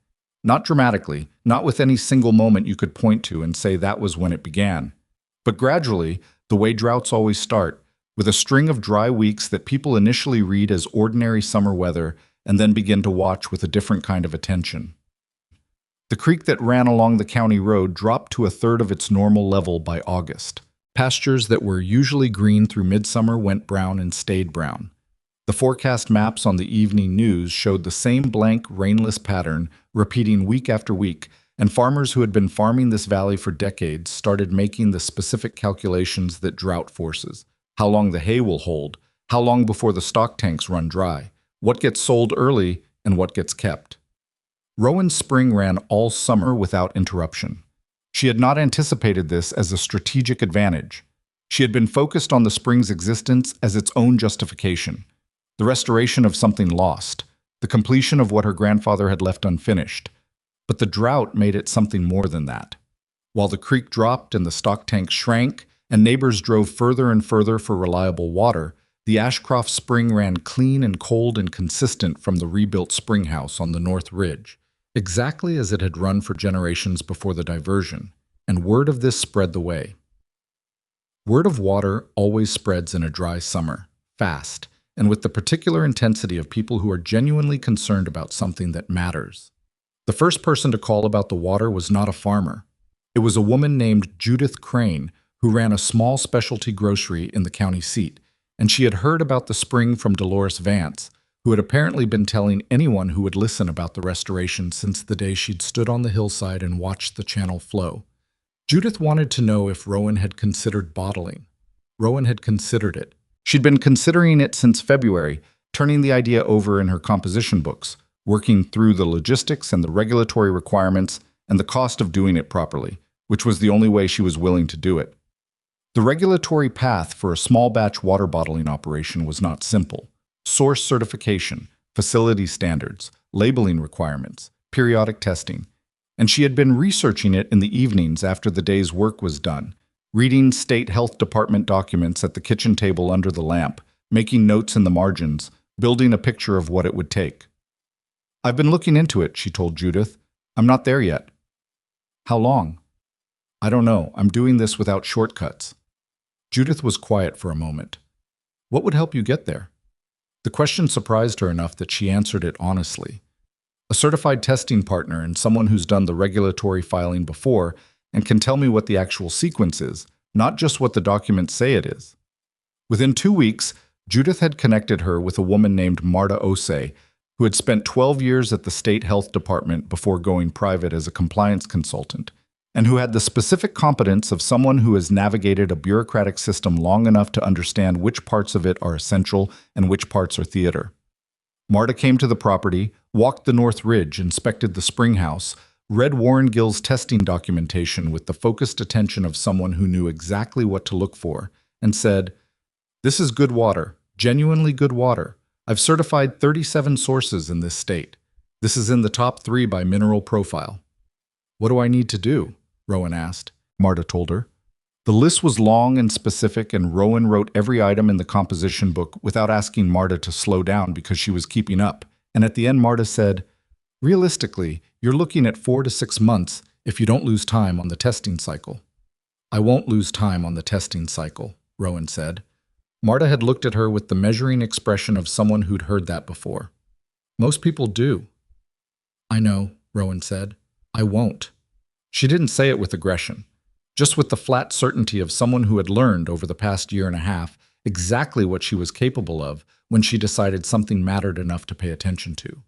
Not dramatically, not with any single moment you could point to and say that was when it began. But gradually, the way droughts always start, with a string of dry weeks that people initially read as ordinary summer weather and then begin to watch with a different kind of attention. The creek that ran along the county road dropped to a third of its normal level by August. Pastures that were usually green through midsummer went brown and stayed brown. The forecast maps on the evening news showed the same blank, rainless pattern repeating week after week, and farmers who had been farming this valley for decades started making the specific calculations that drought forces. How long the hay will hold, how long before the stock tanks run dry, what gets sold early and what gets kept. Rowan's spring ran all summer without interruption. She had not anticipated this as a strategic advantage. She had been focused on the spring's existence as its own justification, the restoration of something lost, the completion of what her grandfather had left unfinished. But the drought made it something more than that. While the creek dropped and the stock tanks shrank, and neighbors drove further and further for reliable water, the Ashcroft spring ran clean and cold and consistent from the rebuilt spring house on the North Ridge, exactly as it had run for generations before the diversion, and word of this spread the way. Word of water always spreads in a dry summer, fast, and with the particular intensity of people who are genuinely concerned about something that matters. The first person to call about the water was not a farmer. It was a woman named Judith Crane, who ran a small specialty grocery in the county seat, and she had heard about the spring from Dolores Vance, who had apparently been telling anyone who would listen about the restoration since the day she'd stood on the hillside and watched the channel flow. Judith wanted to know if Rowan had considered bottling. Rowan had considered it. She'd been considering it since February, turning the idea over in her composition books, working through the logistics and the regulatory requirements and the cost of doing it properly, which was the only way she was willing to do it. The regulatory path for a small batch water bottling operation was not simple. Source certification, facility standards, labeling requirements, periodic testing. And she had been researching it in the evenings after the day's work was done, reading state health department documents at the kitchen table under the lamp, making notes in the margins, building a picture of what it would take. "I've been looking into it," she told Judith. "I'm not there yet." "How long?" "I don't know. I'm doing this without shortcuts." Judith was quiet for a moment. "What would help you get there?" The question surprised her enough that she answered it honestly. "A certified testing partner and someone who's done the regulatory filing before and can tell me what the actual sequence is, not just what the documents say it is." Within 2 weeks, Judith had connected her with a woman named Marta Osei, who had spent 12 years at the state health department before going private as a compliance consultant, and who had the specific competence of someone who has navigated a bureaucratic system long enough to understand which parts of it are essential and which parts are theater. Marta came to the property, walked the North Ridge, inspected the spring house, read Warren Gill's testing documentation with the focused attention of someone who knew exactly what to look for, and said, "This is good water, genuinely good water. I've certified 37 sources in this state. This is in the top 3 by mineral profile." "What do I need to do?" Rowan asked. Marta told her. The list was long and specific, and Rowan wrote every item in the composition book without asking Marta to slow down because she was keeping up. And at the end, Marta said, "Realistically, you're looking at 4 to 6 months if you don't lose time on the testing cycle." "I won't lose time on the testing cycle," Rowan said. Marta had looked at her with the measuring expression of someone who'd heard that before. "Most people do." "I know," Rowan said. "I won't." She didn't say it with aggression, just with the flat certainty of someone who had learned over the past year and a half exactly what she was capable of when she decided something mattered enough to pay attention to.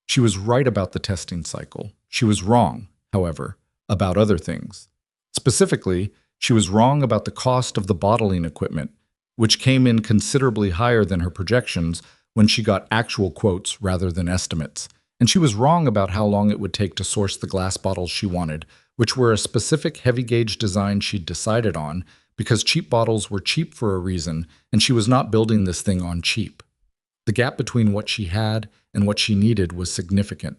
She was right about the testing cycle. She was wrong, however, about other things. Specifically, she was wrong about the cost of the bottling equipment, which came in considerably higher than her projections when she got actual quotes rather than estimates. And she was wrong about how long it would take to source the glass bottles she wanted, which were a specific heavy-gauge design she'd decided on, because cheap bottles were cheap for a reason, and she was not building this thing on cheap. The gap between what she had and what she needed was significant.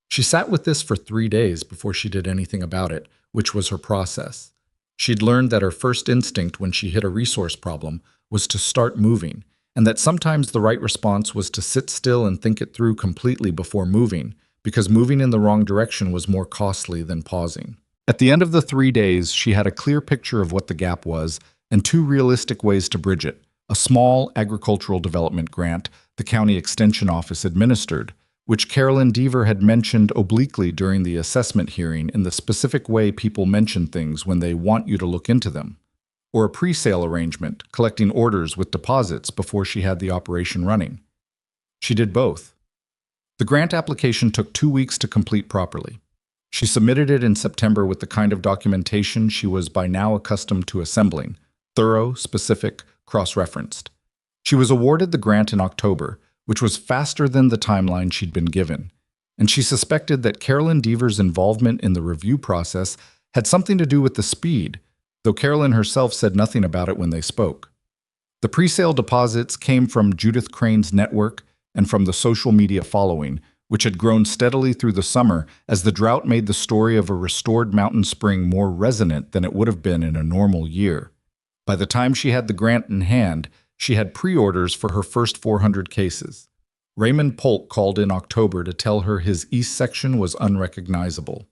She sat with this for 3 days before she did anything about it, which was her process. She'd learned that her first instinct when she hit a resource problem was to start moving, and that sometimes the right response was to sit still and think it through completely before moving, because moving in the wrong direction was more costly than pausing. At the end of the 3 days, she had a clear picture of what the gap was and 2 realistic ways to bridge it: a small agricultural development grant the county extension office administered, which Carolyn Deaver had mentioned obliquely during the assessment hearing in the specific way people mention things when they want you to look into them, or a pre-sale arrangement, collecting orders with deposits before she had the operation running. She did both. The grant application took 2 weeks to complete properly. She submitted it in September with the kind of documentation she was by now accustomed to assembling: thorough, specific, cross-referenced. She was awarded the grant in October, which was faster than the timeline she'd been given, and she suspected that Carolyn Deaver's involvement in the review process had something to do with the speed, though Carolyn herself said nothing about it when they spoke. The pre-sale deposits came from Judith Crane's network and from the social media following, which had grown steadily through the summer as the drought made the story of a restored mountain spring more resonant than it would have been in a normal year. By the time she had the grant in hand, she had pre-orders for her first 400 cases. Raymond Polk called in October to tell her his east section was unrecognizable.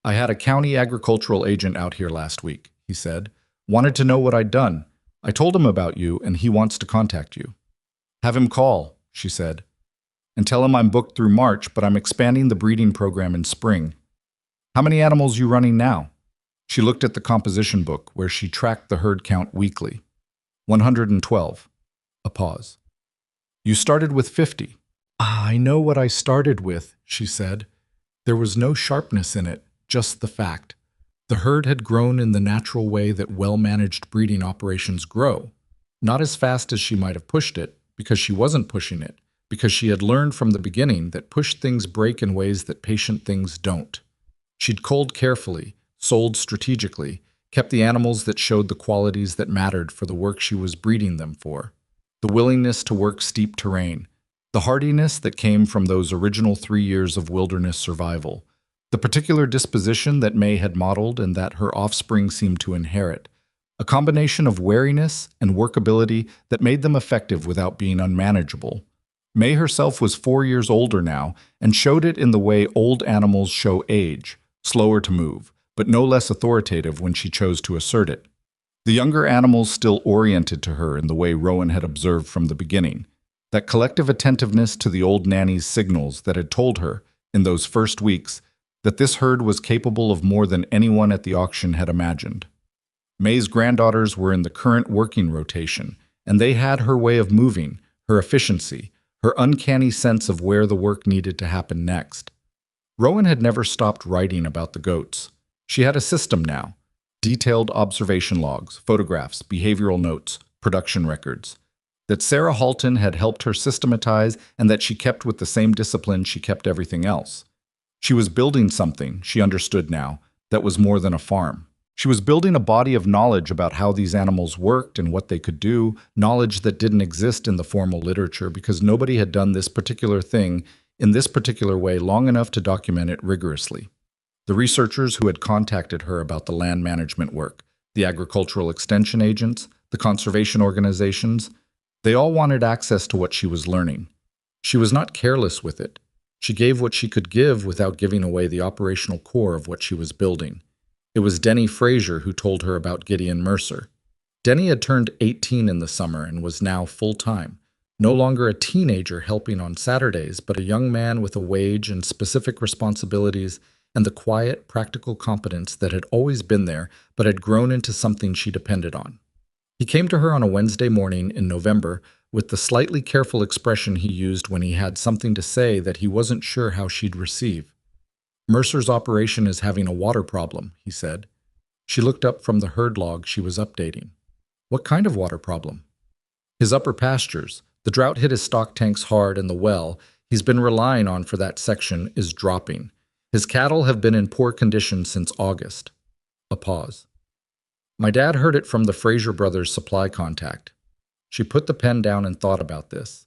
"I had a county agricultural agent out here last week," he said. "Wanted to know what I'd done. I told him about you, and he wants to contact you." "Have him call," she said, "and tell him I'm booked through March, but I'm expanding the breeding program in spring." "How many animals you running now?" She looked at the composition book, where she tracked the herd count weekly. 112. A pause. "You started with 50. "I know what I started with," she said. There was no sharpness in it, just the fact. The herd had grown in the natural way that well-managed breeding operations grow. Not as fast as she might have pushed it, because she wasn't pushing it, because she had learned from the beginning that pushed things break in ways that patient things don't. She'd culled carefully, sold strategically, kept the animals that showed the qualities that mattered for the work she was breeding them for. The willingness to work steep terrain, the hardiness that came from those original 3 years of wilderness survival, the particular disposition that May had modeled and that her offspring seemed to inherit, a combination of wariness and workability that made them effective without being unmanageable. May herself was 4 years older now and showed it in the way old animals show age, slower to move, but no less authoritative when she chose to assert it. The younger animals still oriented to her in the way Rowan had observed from the beginning, that collective attentiveness to the old nanny's signals that had told her, in those first weeks, that this herd was capable of more than anyone at the auction had imagined. May's granddaughters were in the current working rotation, and they had her way of moving, her efficiency, her uncanny sense of where the work needed to happen next. Rowan had never stopped writing about the goats. She had a system now: detailed observation logs, photographs, behavioral notes, production records, that Sarah Halton had helped her systematize and that she kept with the same discipline she kept everything else. She was building something, she understood now, that was more than a farm. She was building a body of knowledge about how these animals worked and what they could do, knowledge that didn't exist in the formal literature because nobody had done this particular thing in this particular way long enough to document it rigorously. The researchers who had contacted her about the land management work, the agricultural extension agents, the conservation organizations, they all wanted access to what she was learning. She was not careless with it. She gave what she could give without giving away the operational core of what she was building. It was Denny Fraser who told her about Gideon Mercer. Denny had turned 18 in the summer and was now full-time, no longer a teenager helping on Saturdays, but a young man with a wage and specific responsibilities and the quiet, practical competence that had always been there but had grown into something she depended on. He came to her on a Wednesday morning in November with the slightly careful expression he used when he had something to say that he wasn't sure how she'd receive. "Mercer's operation is having a water problem," he said. She looked up from the herd log she was updating. "What kind of water problem?" "His upper pastures. The drought hit his stock tanks hard and the well he's been relying on for that section is dropping. His cattle have been in poor condition since August." A pause. "My dad heard it from the Fraser brothers' supply contact." She put the pen down and thought about this.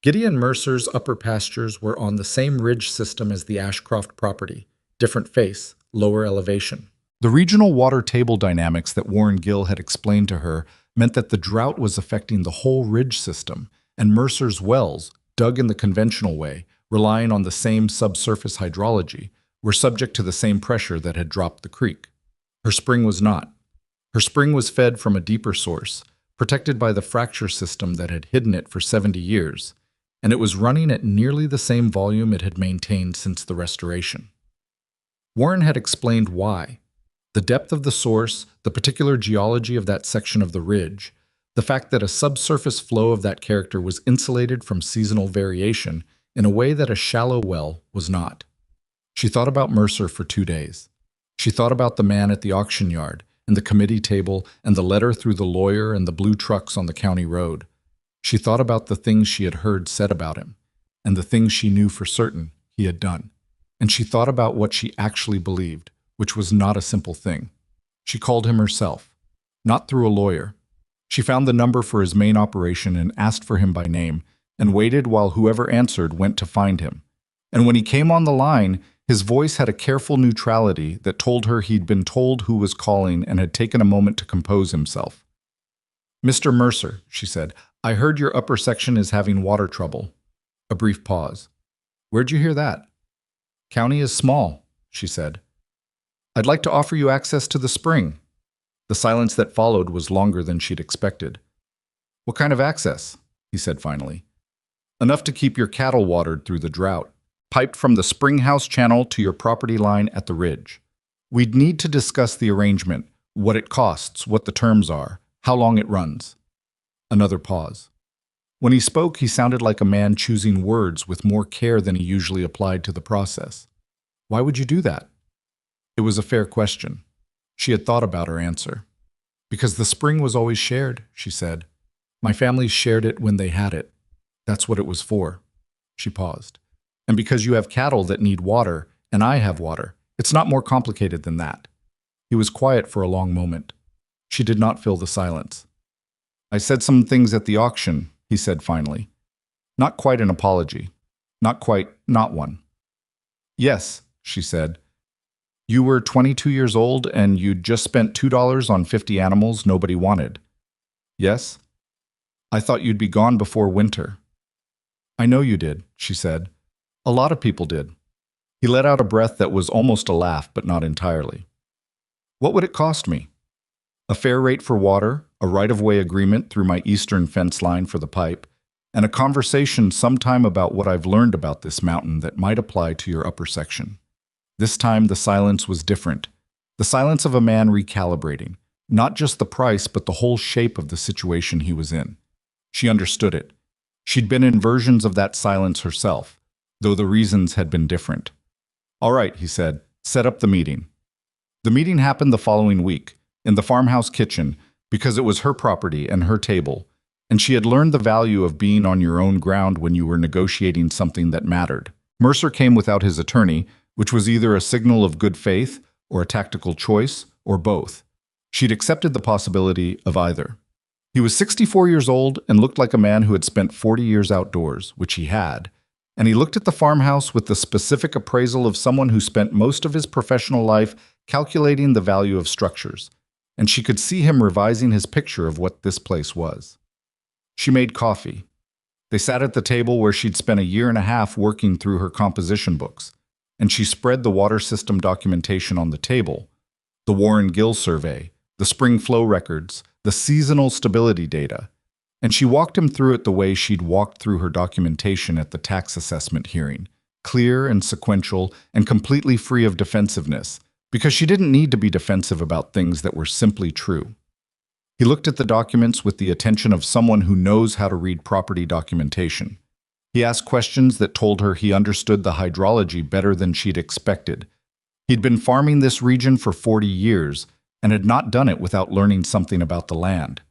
Gideon Mercer's upper pastures were on the same ridge system as the Ashcroft property, different face, lower elevation. The regional water table dynamics that Warren Gill had explained to her meant that the drought was affecting the whole ridge system, and Mercer's wells, dug in the conventional way, relying on the same subsurface hydrology, were subject to the same pressure that had dropped the creek. Her spring was not. Her spring was fed from a deeper source, protected by the fracture system that had hidden it for 70 years, and it was running at nearly the same volume it had maintained since the restoration. Warren had explained why. The depth of the source, the particular geology of that section of the ridge, the fact that a subsurface flow of that character was insulated from seasonal variation in a way that a shallow well was not. She thought about Mercer for 2 days. She thought about the man at the auction yard, and the committee table, and the letter through the lawyer and the blue trucks on the county road. She thought about the things she had heard said about him, and the things she knew for certain he had done. And she thought about what she actually believed, which was not a simple thing. She called him herself, not through a lawyer. She found the number for his main operation and asked for him by name, and waited while whoever answered went to find him. And when he came on the line, his voice had a careful neutrality that told her he'd been told who was calling and had taken a moment to compose himself. "Mr. Mercer," she said, "I heard your upper section is having water trouble." A brief pause. "Where'd you hear that?" "County is small," she said. "I'd like to offer you access to the spring." The silence that followed was longer than she'd expected. "What kind of access?" he said finally. "Enough to keep your cattle watered through the drought. Piped from the spring house channel to your property line at the ridge. We'd need to discuss the arrangement, what it costs, what the terms are, how long it runs." Another pause. When he spoke, he sounded like a man choosing words with more care than he usually applied to the process. "Why would you do that?" It was a fair question. She had thought about her answer. "Because the spring was always shared," she said. "My family shared it when they had it. That's what it was for." She paused. "And because you have cattle that need water, and I have water, it's not more complicated than that." He was quiet for a long moment. She did not fill the silence. "I said some things at the auction," he said finally. Not quite an apology. Not quite, not one. "Yes," she said. "You were 22 years old and you'd just spent $2 on 50 animals nobody wanted." "Yes?" "I thought you'd be gone before winter." "I know you did," she said. "A lot of people did." He let out a breath that was almost a laugh, but not entirely. "What would it cost me?" "A fair rate for water, a right-of-way agreement through my eastern fence line for the pipe, and a conversation sometime about what I've learned about this mountain that might apply to your upper section." This time the silence was different. The silence of a man recalibrating, not just the price, but the whole shape of the situation he was in. She understood it. She'd been in versions of that silence herself, though the reasons had been different. "All right," he said, "set up the meeting." The meeting happened the following week, in the farmhouse kitchen, because it was her property and her table, and she had learned the value of being on your own ground when you were negotiating something that mattered. Mercer came without his attorney, which was either a signal of good faith or a tactical choice, or both. She'd accepted the possibility of either. He was 64 years old and looked like a man who had spent 40 years outdoors, which he had, and he looked at the farmhouse with the specific appraisal of someone who spent most of his professional life calculating the value of structures, and she could see him revising his picture of what this place was. She made coffee. They sat at the table where she'd spent a year and a half working through her composition books, and she spread the water system documentation on the table, the Warren Gill survey, the spring flow records, the seasonal stability data, and she walked him through it the way she'd walked through her documentation at the tax assessment hearing, clear and sequential and completely free of defensiveness, because she didn't need to be defensive about things that were simply true. He looked at the documents with the attention of someone who knows how to read property documentation. He asked questions that told her he understood the hydrology better than she'd expected. He'd been farming this region for 40 years and had not done it without learning something about the land.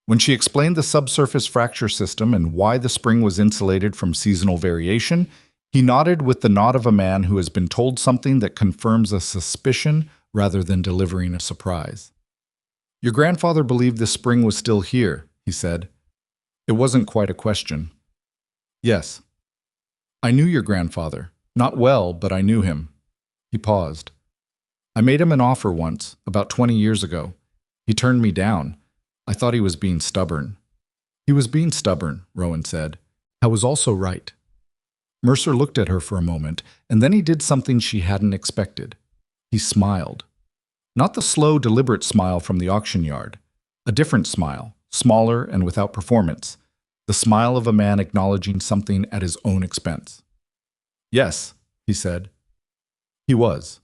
When she explained the subsurface fracture system and why the spring was insulated from seasonal variation, he nodded with the nod of a man who has been told something that confirms a suspicion rather than delivering a surprise. "Your grandfather believed the spring was still here," he said. It wasn't quite a question. "Yes. I knew your grandfather. Not well, but I knew him." He paused. "I made him an offer once, about 20 years ago. He turned me down. I thought he was being stubborn." "He was being stubborn," Rowan said. "I was also right." Mercer looked at her for a moment, and then he did something she hadn't expected. He smiled. Not the slow, deliberate smile from the auction yard. A different smile, smaller and without performance. The smile of a man acknowledging something at his own expense. "Yes," he said. He was.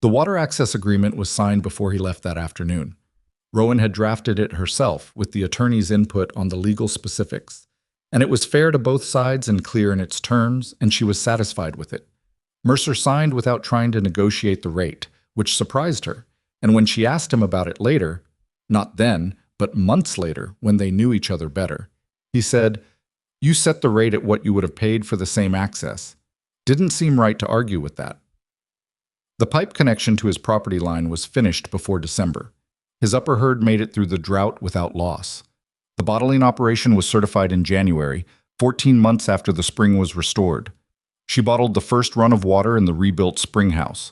The water access agreement was signed before he left that afternoon. Rowan had drafted it herself, with the attorney's input on the legal specifics. And it was fair to both sides and clear in its terms, and she was satisfied with it. Mercer signed without trying to negotiate the rate, which surprised her, and when she asked him about it later, not then, but months later, when they knew each other better, he said, "You set the rate at what you would have paid for the same access. Didn't seem right to argue with that." The pipe connection to his property line was finished before December. His upper herd made it through the drought without loss. The bottling operation was certified in January, 14 months after the spring was restored. She bottled the first run of water in the rebuilt spring house.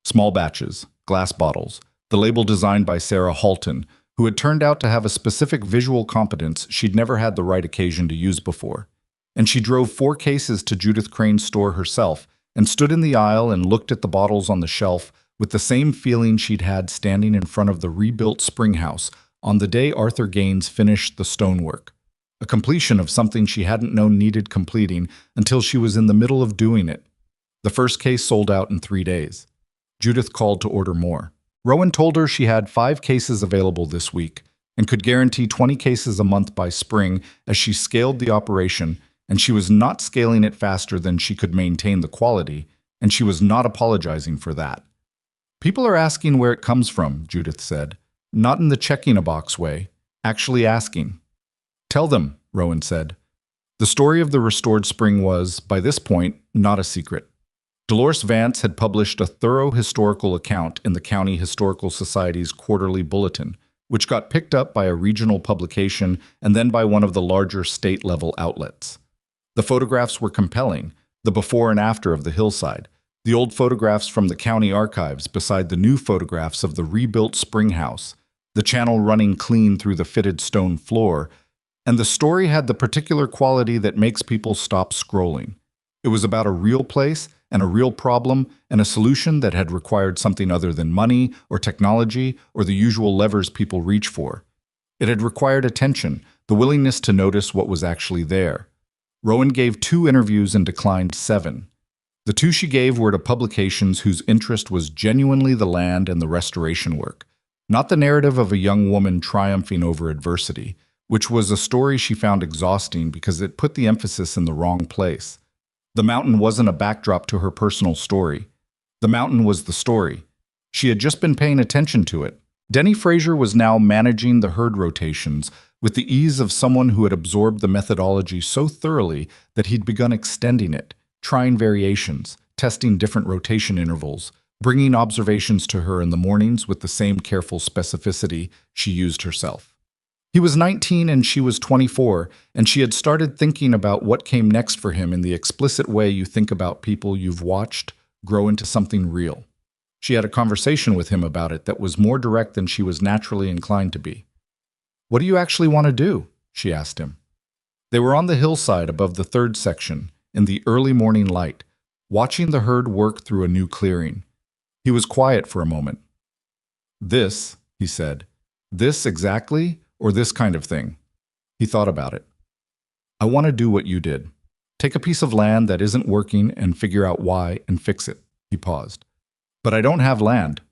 Small batches, glass bottles, the label designed by Sarah Halton, who had turned out to have a specific visual competence she'd never had the right occasion to use before. And she drove 4 cases to Judith Crane's store herself and stood in the aisle and looked at the bottles on the shelf with the same feeling she'd had standing in front of the rebuilt spring house on the day Arthur Gaines finished the stonework, a completion of something she hadn't known needed completing until she was in the middle of doing it. The first case sold out in 3 days. Judith called to order more. Rowan told her she had 5 cases available this week and could guarantee 20 cases a month by spring as she scaled the operation, and she was not scaling it faster than she could maintain the quality, and she was not apologizing for that. "People are asking where it comes from," Judith said. "Not in the checking-a-box way, actually asking." "Tell them," Rowan said. The story of the restored spring was, by this point, not a secret. Dolores Vance had published a thorough historical account in the County Historical Society's quarterly bulletin, which got picked up by a regional publication and then by one of the larger state-level outlets. The photographs were compelling, the before and after of the hillside, the old photographs from the county archives beside the new photographs of the rebuilt spring house, the channel running clean through the fitted stone floor, and the story had the particular quality that makes people stop scrolling. It was about a real place and a real problem and a solution that had required something other than money or technology or the usual levers people reach for. It had required attention, the willingness to notice what was actually there. Rowan gave 2 interviews and declined 7. The 2 she gave were to publications whose interest was genuinely the land and the restoration work, not the narrative of a young woman triumphing over adversity, which was a story she found exhausting because it put the emphasis in the wrong place. The mountain wasn't a backdrop to her personal story. The mountain was the story. She had just been paying attention to it. Denny Fraser was now managing the herd rotations with the ease of someone who had absorbed the methodology so thoroughly that he'd begun extending it, trying variations, testing different rotation intervals, bringing observations to her in the mornings with the same careful specificity she used herself. He was 19 and she was 24, and she had started thinking about what came next for him in the explicit way you think about people you've watched grow into something real. She had a conversation with him about it that was more direct than she was naturally inclined to be. "What do you actually want to do?" she asked him. They were on the hillside above the third section, in the early morning light, watching the herd work through a new clearing. He was quiet for a moment. "This," he said, "this exactly, or this kind of thing?" He thought about it. "I want to do what you did. Take a piece of land that isn't working and figure out why and fix it." He paused. "But I don't have land."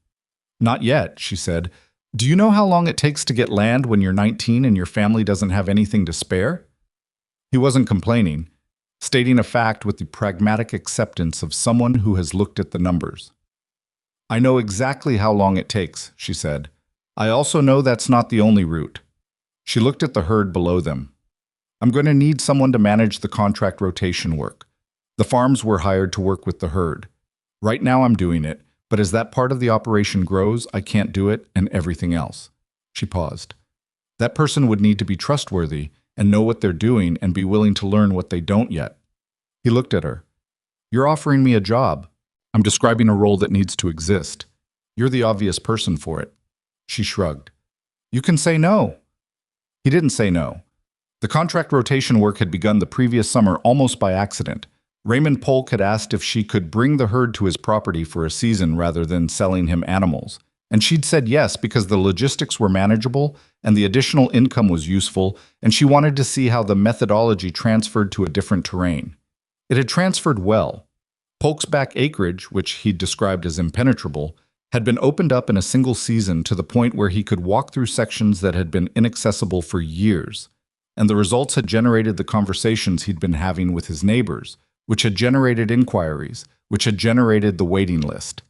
"Not yet," she said. "Do you know how long it takes to get land when you're 19 and your family doesn't have anything to spare?" He wasn't complaining, stating a fact with the pragmatic acceptance of someone who has looked at the numbers. "I know exactly how long it takes," she said. "I also know that's not the only route." She looked at the herd below them. "I'm going to need someone to manage the contract rotation work. The farms were hired to work with the herd. Right now I'm doing it, but as that part of the operation grows, I can't do it and everything else." She paused. "That person would need to be trustworthy and know what they're doing and be willing to learn what they don't yet." He looked at her. "You're offering me a job. I'm describing a role that needs to exist. You're the obvious person for it." She shrugged. "You can say no." He didn't say no. The contract rotation work had begun the previous summer almost by accident. Raymond Polk had asked if she could bring the herd to his property for a season rather than selling him animals. And she'd said yes because the logistics were manageable and the additional income was useful, and she wanted to see how the methodology transferred to a different terrain. It had transferred well. Polk's back acreage, which he'd described as impenetrable, had been opened up in a single season to the point where he could walk through sections that had been inaccessible for years. And the results had generated the conversations he'd been having with his neighbors, which had generated inquiries, which had generated the waiting list.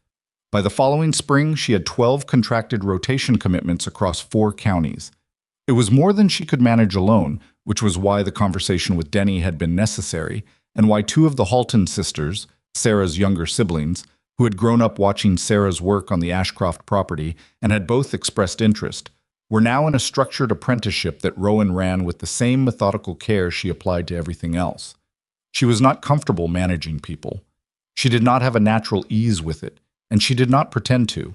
By the following spring, she had 12 contracted rotation commitments across 4 counties. It was more than she could manage alone, which was why the conversation with Denny had been necessary, and why 2 of the Halton sisters, Sarah's younger siblings, who had grown up watching Sarah's work on the Ashcroft property and had both expressed interest, were now in a structured apprenticeship that Rowan ran with the same methodical care she applied to everything else. She was not comfortable managing people. She did not have a natural ease with it, and she did not pretend to.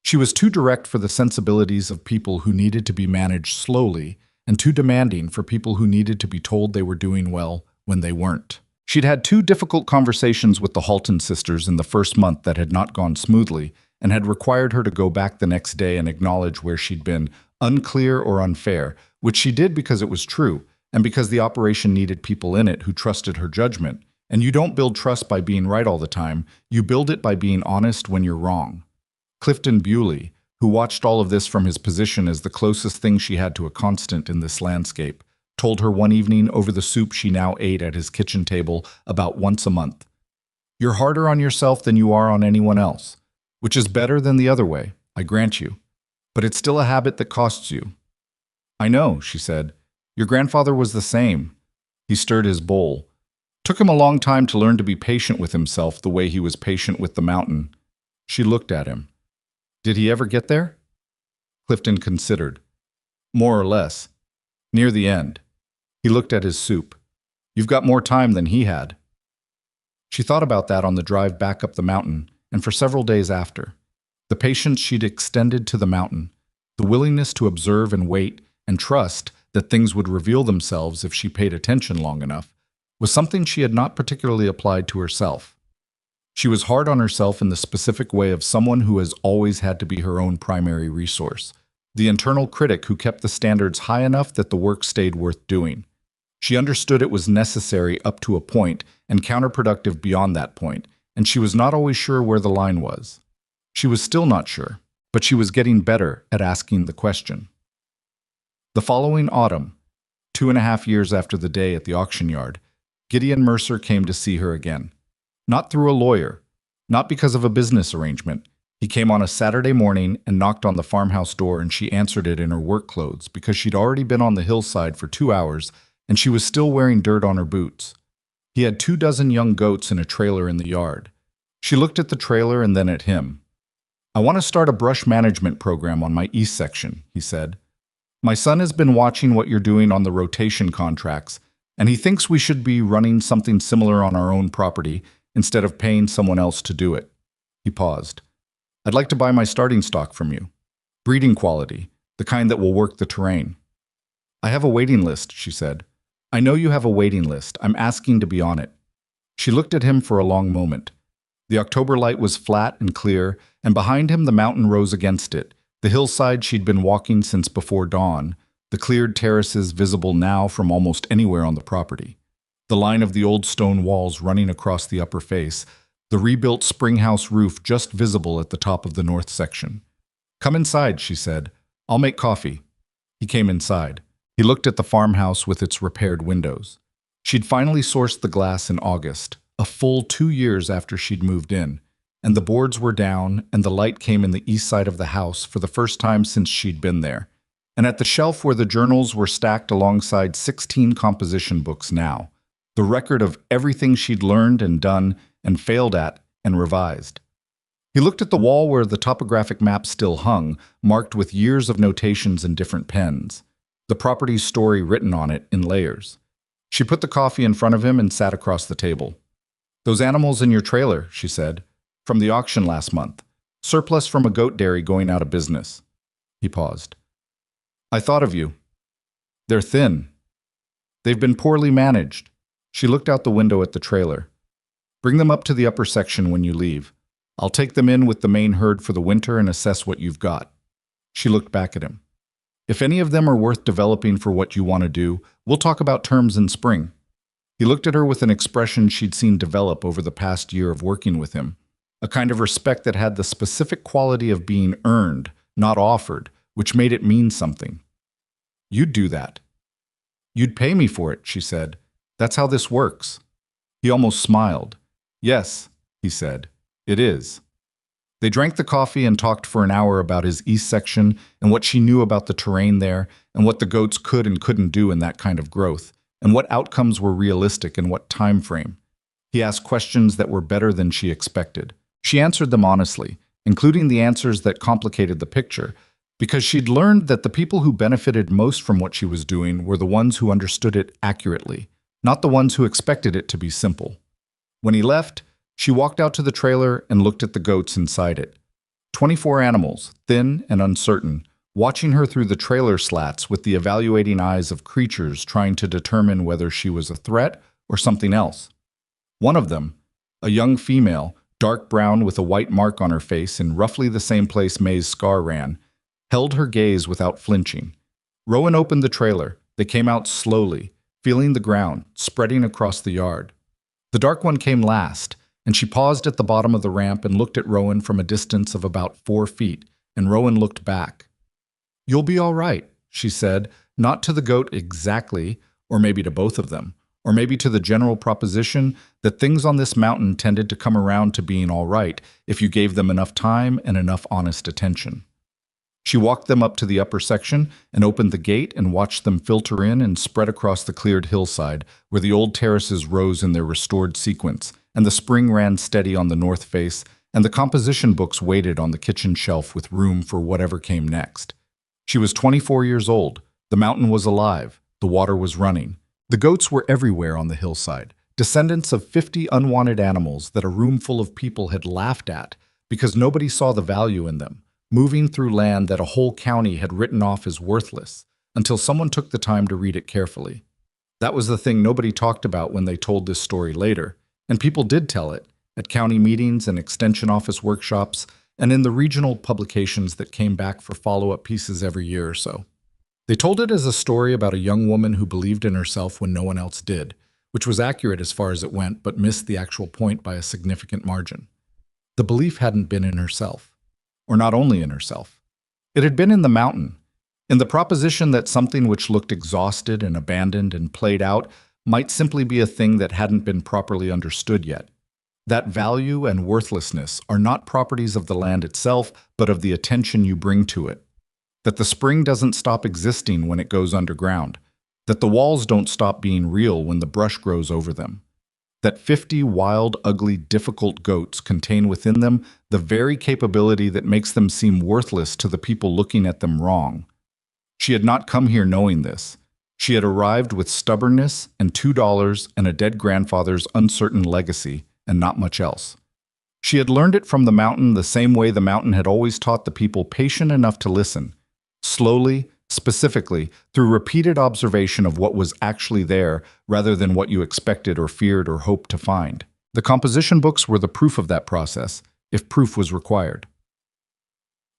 She was too direct for the sensibilities of people who needed to be managed slowly, and too demanding for people who needed to be told they were doing well when they weren't. She'd had 2 difficult conversations with the Halton sisters in the first month that had not gone smoothly, and had required her to go back the next day and acknowledge where she'd been unclear or unfair, which she did because it was true, and because the operation needed people in it who trusted her judgment. And you don't build trust by being right all the time, you build it by being honest when you're wrong. Clifton Bewley, who watched all of this from his position as the closest thing she had to a constant in this landscape, told her one evening over the soup she now ate at his kitchen table about once a month, "You're harder on yourself than you are on anyone else, which is better than the other way, I grant you. But it's still a habit that costs you." "I know," she said. "Your grandfather was the same." He stirred his bowl. Took him a long time to learn to be patient with himself the way he was patient with the mountain. She looked at him. "Did he ever get there?" Clifton considered. "More or less. Near the end." He looked at his soup. "You've got more time than he had." She thought about that on the drive back up the mountain, and for several days after. The patience she'd extended to the mountain, the willingness to observe and wait and trust that things would reveal themselves if she paid attention long enough, was something she had not particularly applied to herself. She was hard on herself in the specific way of someone who has always had to be her own primary resource, the internal critic who kept the standards high enough that the work stayed worth doing. She understood it was necessary up to a point and counterproductive beyond that point, and she was not always sure where the line was. She was still not sure, but she was getting better at asking the question. The following autumn, 2.5 years after the day at the auction yard, Gideon Mercer came to see her again. Not through a lawyer, not because of a business arrangement. He came on a Saturday morning and knocked on the farmhouse door, and she answered it in her work clothes because she'd already been on the hillside for 2 hours and she was still wearing dirt on her boots. He had 24 young goats in a trailer in the yard. She looked at the trailer and then at him. "I want to start a brush management program on my east section," he said. "My son has been watching what you're doing on the rotation contracts, and he thinks we should be running something similar on our own property instead of paying someone else to do it." He paused. "I'd like to buy my starting stock from you. Breeding quality, the kind that will work the terrain." "I have a waiting list," she said. I know you have a waiting list. I'm asking to be on it. She looked at him for a long moment. The October light was flat and clear, and behind him the mountain rose against it, the hillside she'd been walking since before dawn, the cleared terraces visible now from almost anywhere on the property, the line of the old stone walls running across the upper face, the rebuilt springhouse roof just visible at the top of the north section. "Come inside," she said. "I'll make coffee." He came inside. He looked at the farmhouse with its repaired windows. She'd finally sourced the glass in August, a full 2 years after she'd moved in, and the boards were down and the light came in the east side of the house for the first time since she'd been there. And at the shelf where the journals were stacked alongside 16 composition books now, the record of everything she'd learned and done and failed at and revised. He looked at the wall where the topographic map still hung, marked with years of notations in different pens, the property's story written on it in layers. She put the coffee in front of him and sat across the table. "Those animals in your trailer," she said, "from the auction last month. Surplus from a goat dairy going out of business." He paused. "I thought of you. They're thin. They've been poorly managed." She looked out the window at the trailer. "Bring them up to the upper section when you leave. I'll take them in with the main herd for the winter and assess what you've got." She looked back at him. "If any of them are worth developing for what you want to do, we'll talk about terms in spring." He looked at her with an expression she'd seen develop over the past year of working with him, a kind of respect that had the specific quality of being earned, not offered, which made it mean something. "You'd do that." "You'd pay me for it," she said. "That's how this works." He almost smiled. "Yes," he said, "it is." They drank the coffee and talked for an hour about his east section and what she knew about the terrain there and what the goats could and couldn't do in that kind of growth, and what outcomes were realistic and what time frame. He asked questions that were better than she expected. She answered them honestly, including the answers that complicated the picture, because she'd learned that the people who benefited most from what she was doing were the ones who understood it accurately, not the ones who expected it to be simple. When he left, she walked out to the trailer and looked at the goats inside it. 24 animals, thin and uncertain, watching her through the trailer slats with the evaluating eyes of creatures trying to determine whether she was a threat or something else. One of them, a young female, dark brown with a white mark on her face in roughly the same place May's scar ran, held her gaze without flinching. Rowan opened the trailer. They came out slowly, feeling the ground, spreading across the yard. The dark one came last, and she paused at the bottom of the ramp and looked at Rowan from a distance of about 4 feet, and Rowan looked back. "You'll be all right," she said, not to the goat exactly, or maybe to both of them, or maybe to the general proposition that things on this mountain tended to come around to being all right if you gave them enough time and enough honest attention. She walked them up to the upper section and opened the gate and watched them filter in and spread across the cleared hillside where the old terraces rose in their restored sequence, and the spring ran steady on the north face, and the composition books waited on the kitchen shelf with room for whatever came next. She was 24 years old. The mountain was alive. The water was running. The goats were everywhere on the hillside, descendants of 50 unwanted animals that a room full of people had laughed at because nobody saw the value in them, moving through land that a whole county had written off as worthless until someone took the time to read it carefully. That was the thing nobody talked about when they told this story later, and people did tell it at county meetings and extension office workshops and in the regional publications that came back for follow-up pieces every year or so. They told it as a story about a young woman who believed in herself when no one else did, which was accurate as far as it went, but missed the actual point by a significant margin. The belief hadn't been in herself. Or not only in herself. It had been in the mountain, in the proposition that something which looked exhausted and abandoned and played out might simply be a thing that hadn't been properly understood yet. That value and worthlessness are not properties of the land itself, but of the attention you bring to it. That the spring doesn't stop existing when it goes underground. That the walls don't stop being real when the brush grows over them. That 50 wild, ugly, difficult goats contain within them the very capability that makes them seem worthless to the people looking at them wrong. She had not come here knowing this. She had arrived with stubbornness and $2 and a dead grandfather's uncertain legacy, and not much else. She had learned it from the mountain the same way the mountain had always taught the people patient enough to listen, slowly, specifically through repeated observation of what was actually there rather than what you expected or feared or hoped to find. The composition books were the proof of that process, if proof was required.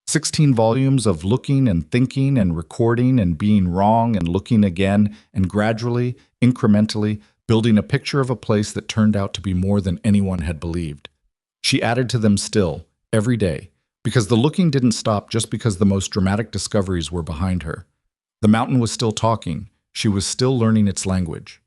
16 volumes of looking and thinking and recording and being wrong and looking again and gradually, incrementally, building a picture of a place that turned out to be more than anyone had believed. She added to them still, every day, because the looking didn't stop just because the most dramatic discoveries were behind her. The mountain was still talking. She was still learning its language.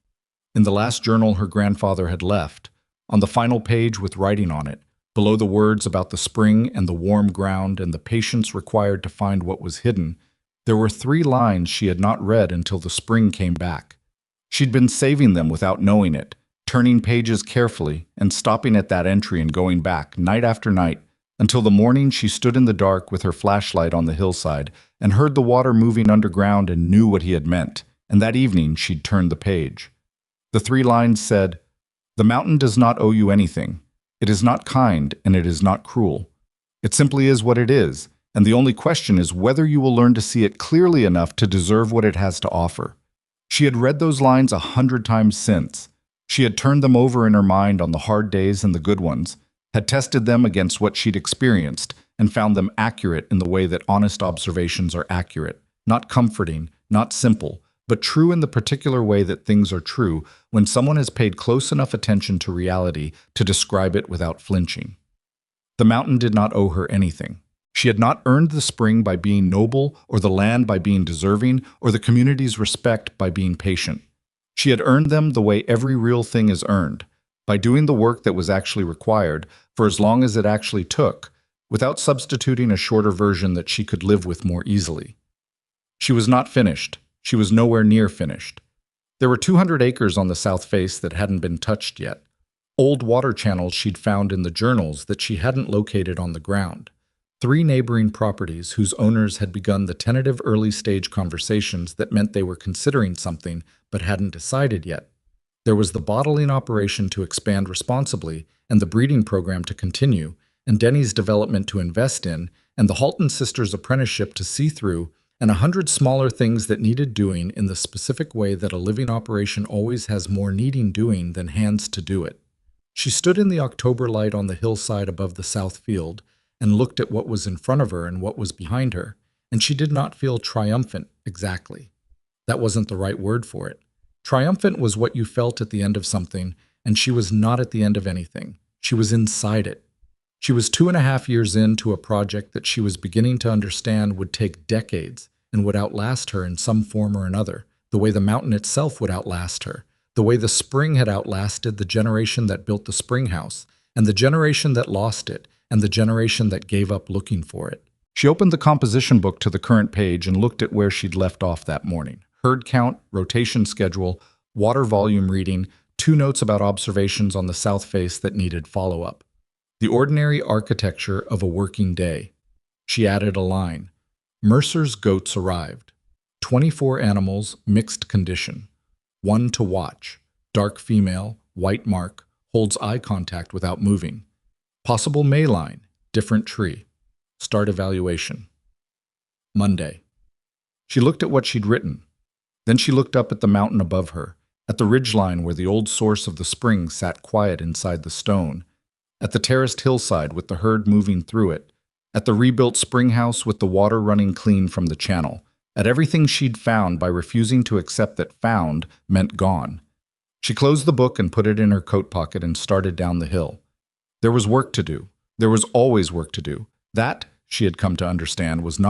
In the last journal her grandfather had left, on the final page with writing on it, below the words about the spring and the warm ground and the patience required to find what was hidden, there were 3 lines she had not read until the spring came back. She'd been saving them without knowing it, turning pages carefully and stopping at that entry and going back night after night until the morning she stood in the dark with her flashlight on the hillside and heard the water moving underground and knew what he had meant, and that evening she'd turned the page. The 3 lines said, "The mountain does not owe you anything. It is not kind and it is not cruel. It simply is what it is, and the only question is whether you will learn to see it clearly enough to deserve what it has to offer." She had read those lines 100 times since. She had turned them over in her mind on the hard days and the good ones, had tested them against what she'd experienced, and found them accurate in the way that honest observations are accurate, not comforting, not simple, but true in the particular way that things are true when someone has paid close enough attention to reality to describe it without flinching. The mountain did not owe her anything. She had not earned the spring by being noble, or the land by being deserving, or the community's respect by being patient. She had earned them the way every real thing is earned, by doing the work that was actually required for as long as it actually took, without substituting a shorter version that she could live with more easily. She was not finished. She was nowhere near finished. There were 200 acres on the south face that hadn't been touched yet, old water channels she'd found in the journals that she hadn't located on the ground, 3 neighboring properties whose owners had begun the tentative early-stage conversations that meant they were considering something but hadn't decided yet. There was the bottling operation to expand responsibly and the breeding program to continue, and Denny's development to invest in, and the Halton sisters' apprenticeship to see through, and 100 smaller things that needed doing in the specific way that a living operation always has more needing doing than hands to do it. She stood in the October light on the hillside above the south field and looked at what was in front of her and what was behind her, and she did not feel triumphant exactly. That wasn't the right word for it. Triumphant was what you felt at the end of something, and she was not at the end of anything. She was inside it. She was 2.5 years into a project that she was beginning to understand would take decades and would outlast her in some form or another, the way the mountain itself would outlast her, the way the spring had outlasted the generation that built the spring house, and the generation that lost it, and the generation that gave up looking for it. She opened the composition book to the current page and looked at where she'd left off that morning. Herd count, rotation schedule, water volume reading, 2 notes about observations on the south face that needed follow-up. The ordinary architecture of a working day. She added a line. Mercer's goats arrived. 24 animals, mixed condition. 1 to watch. Dark female, white mark, holds eye contact without moving. Possible May line, different tree. Start evaluation. Monday. She looked at what she'd written. Then she looked up at the mountain above her, at the ridgeline where the old source of the spring sat quiet inside the stone, at the terraced hillside with the herd moving through it, at the rebuilt spring house with the water running clean from the channel, at everything she'd found by refusing to accept that found meant gone. She closed the book and put it in her coat pocket and started down the hill. There was work to do. There was always work to do. That, she had come to understand, was not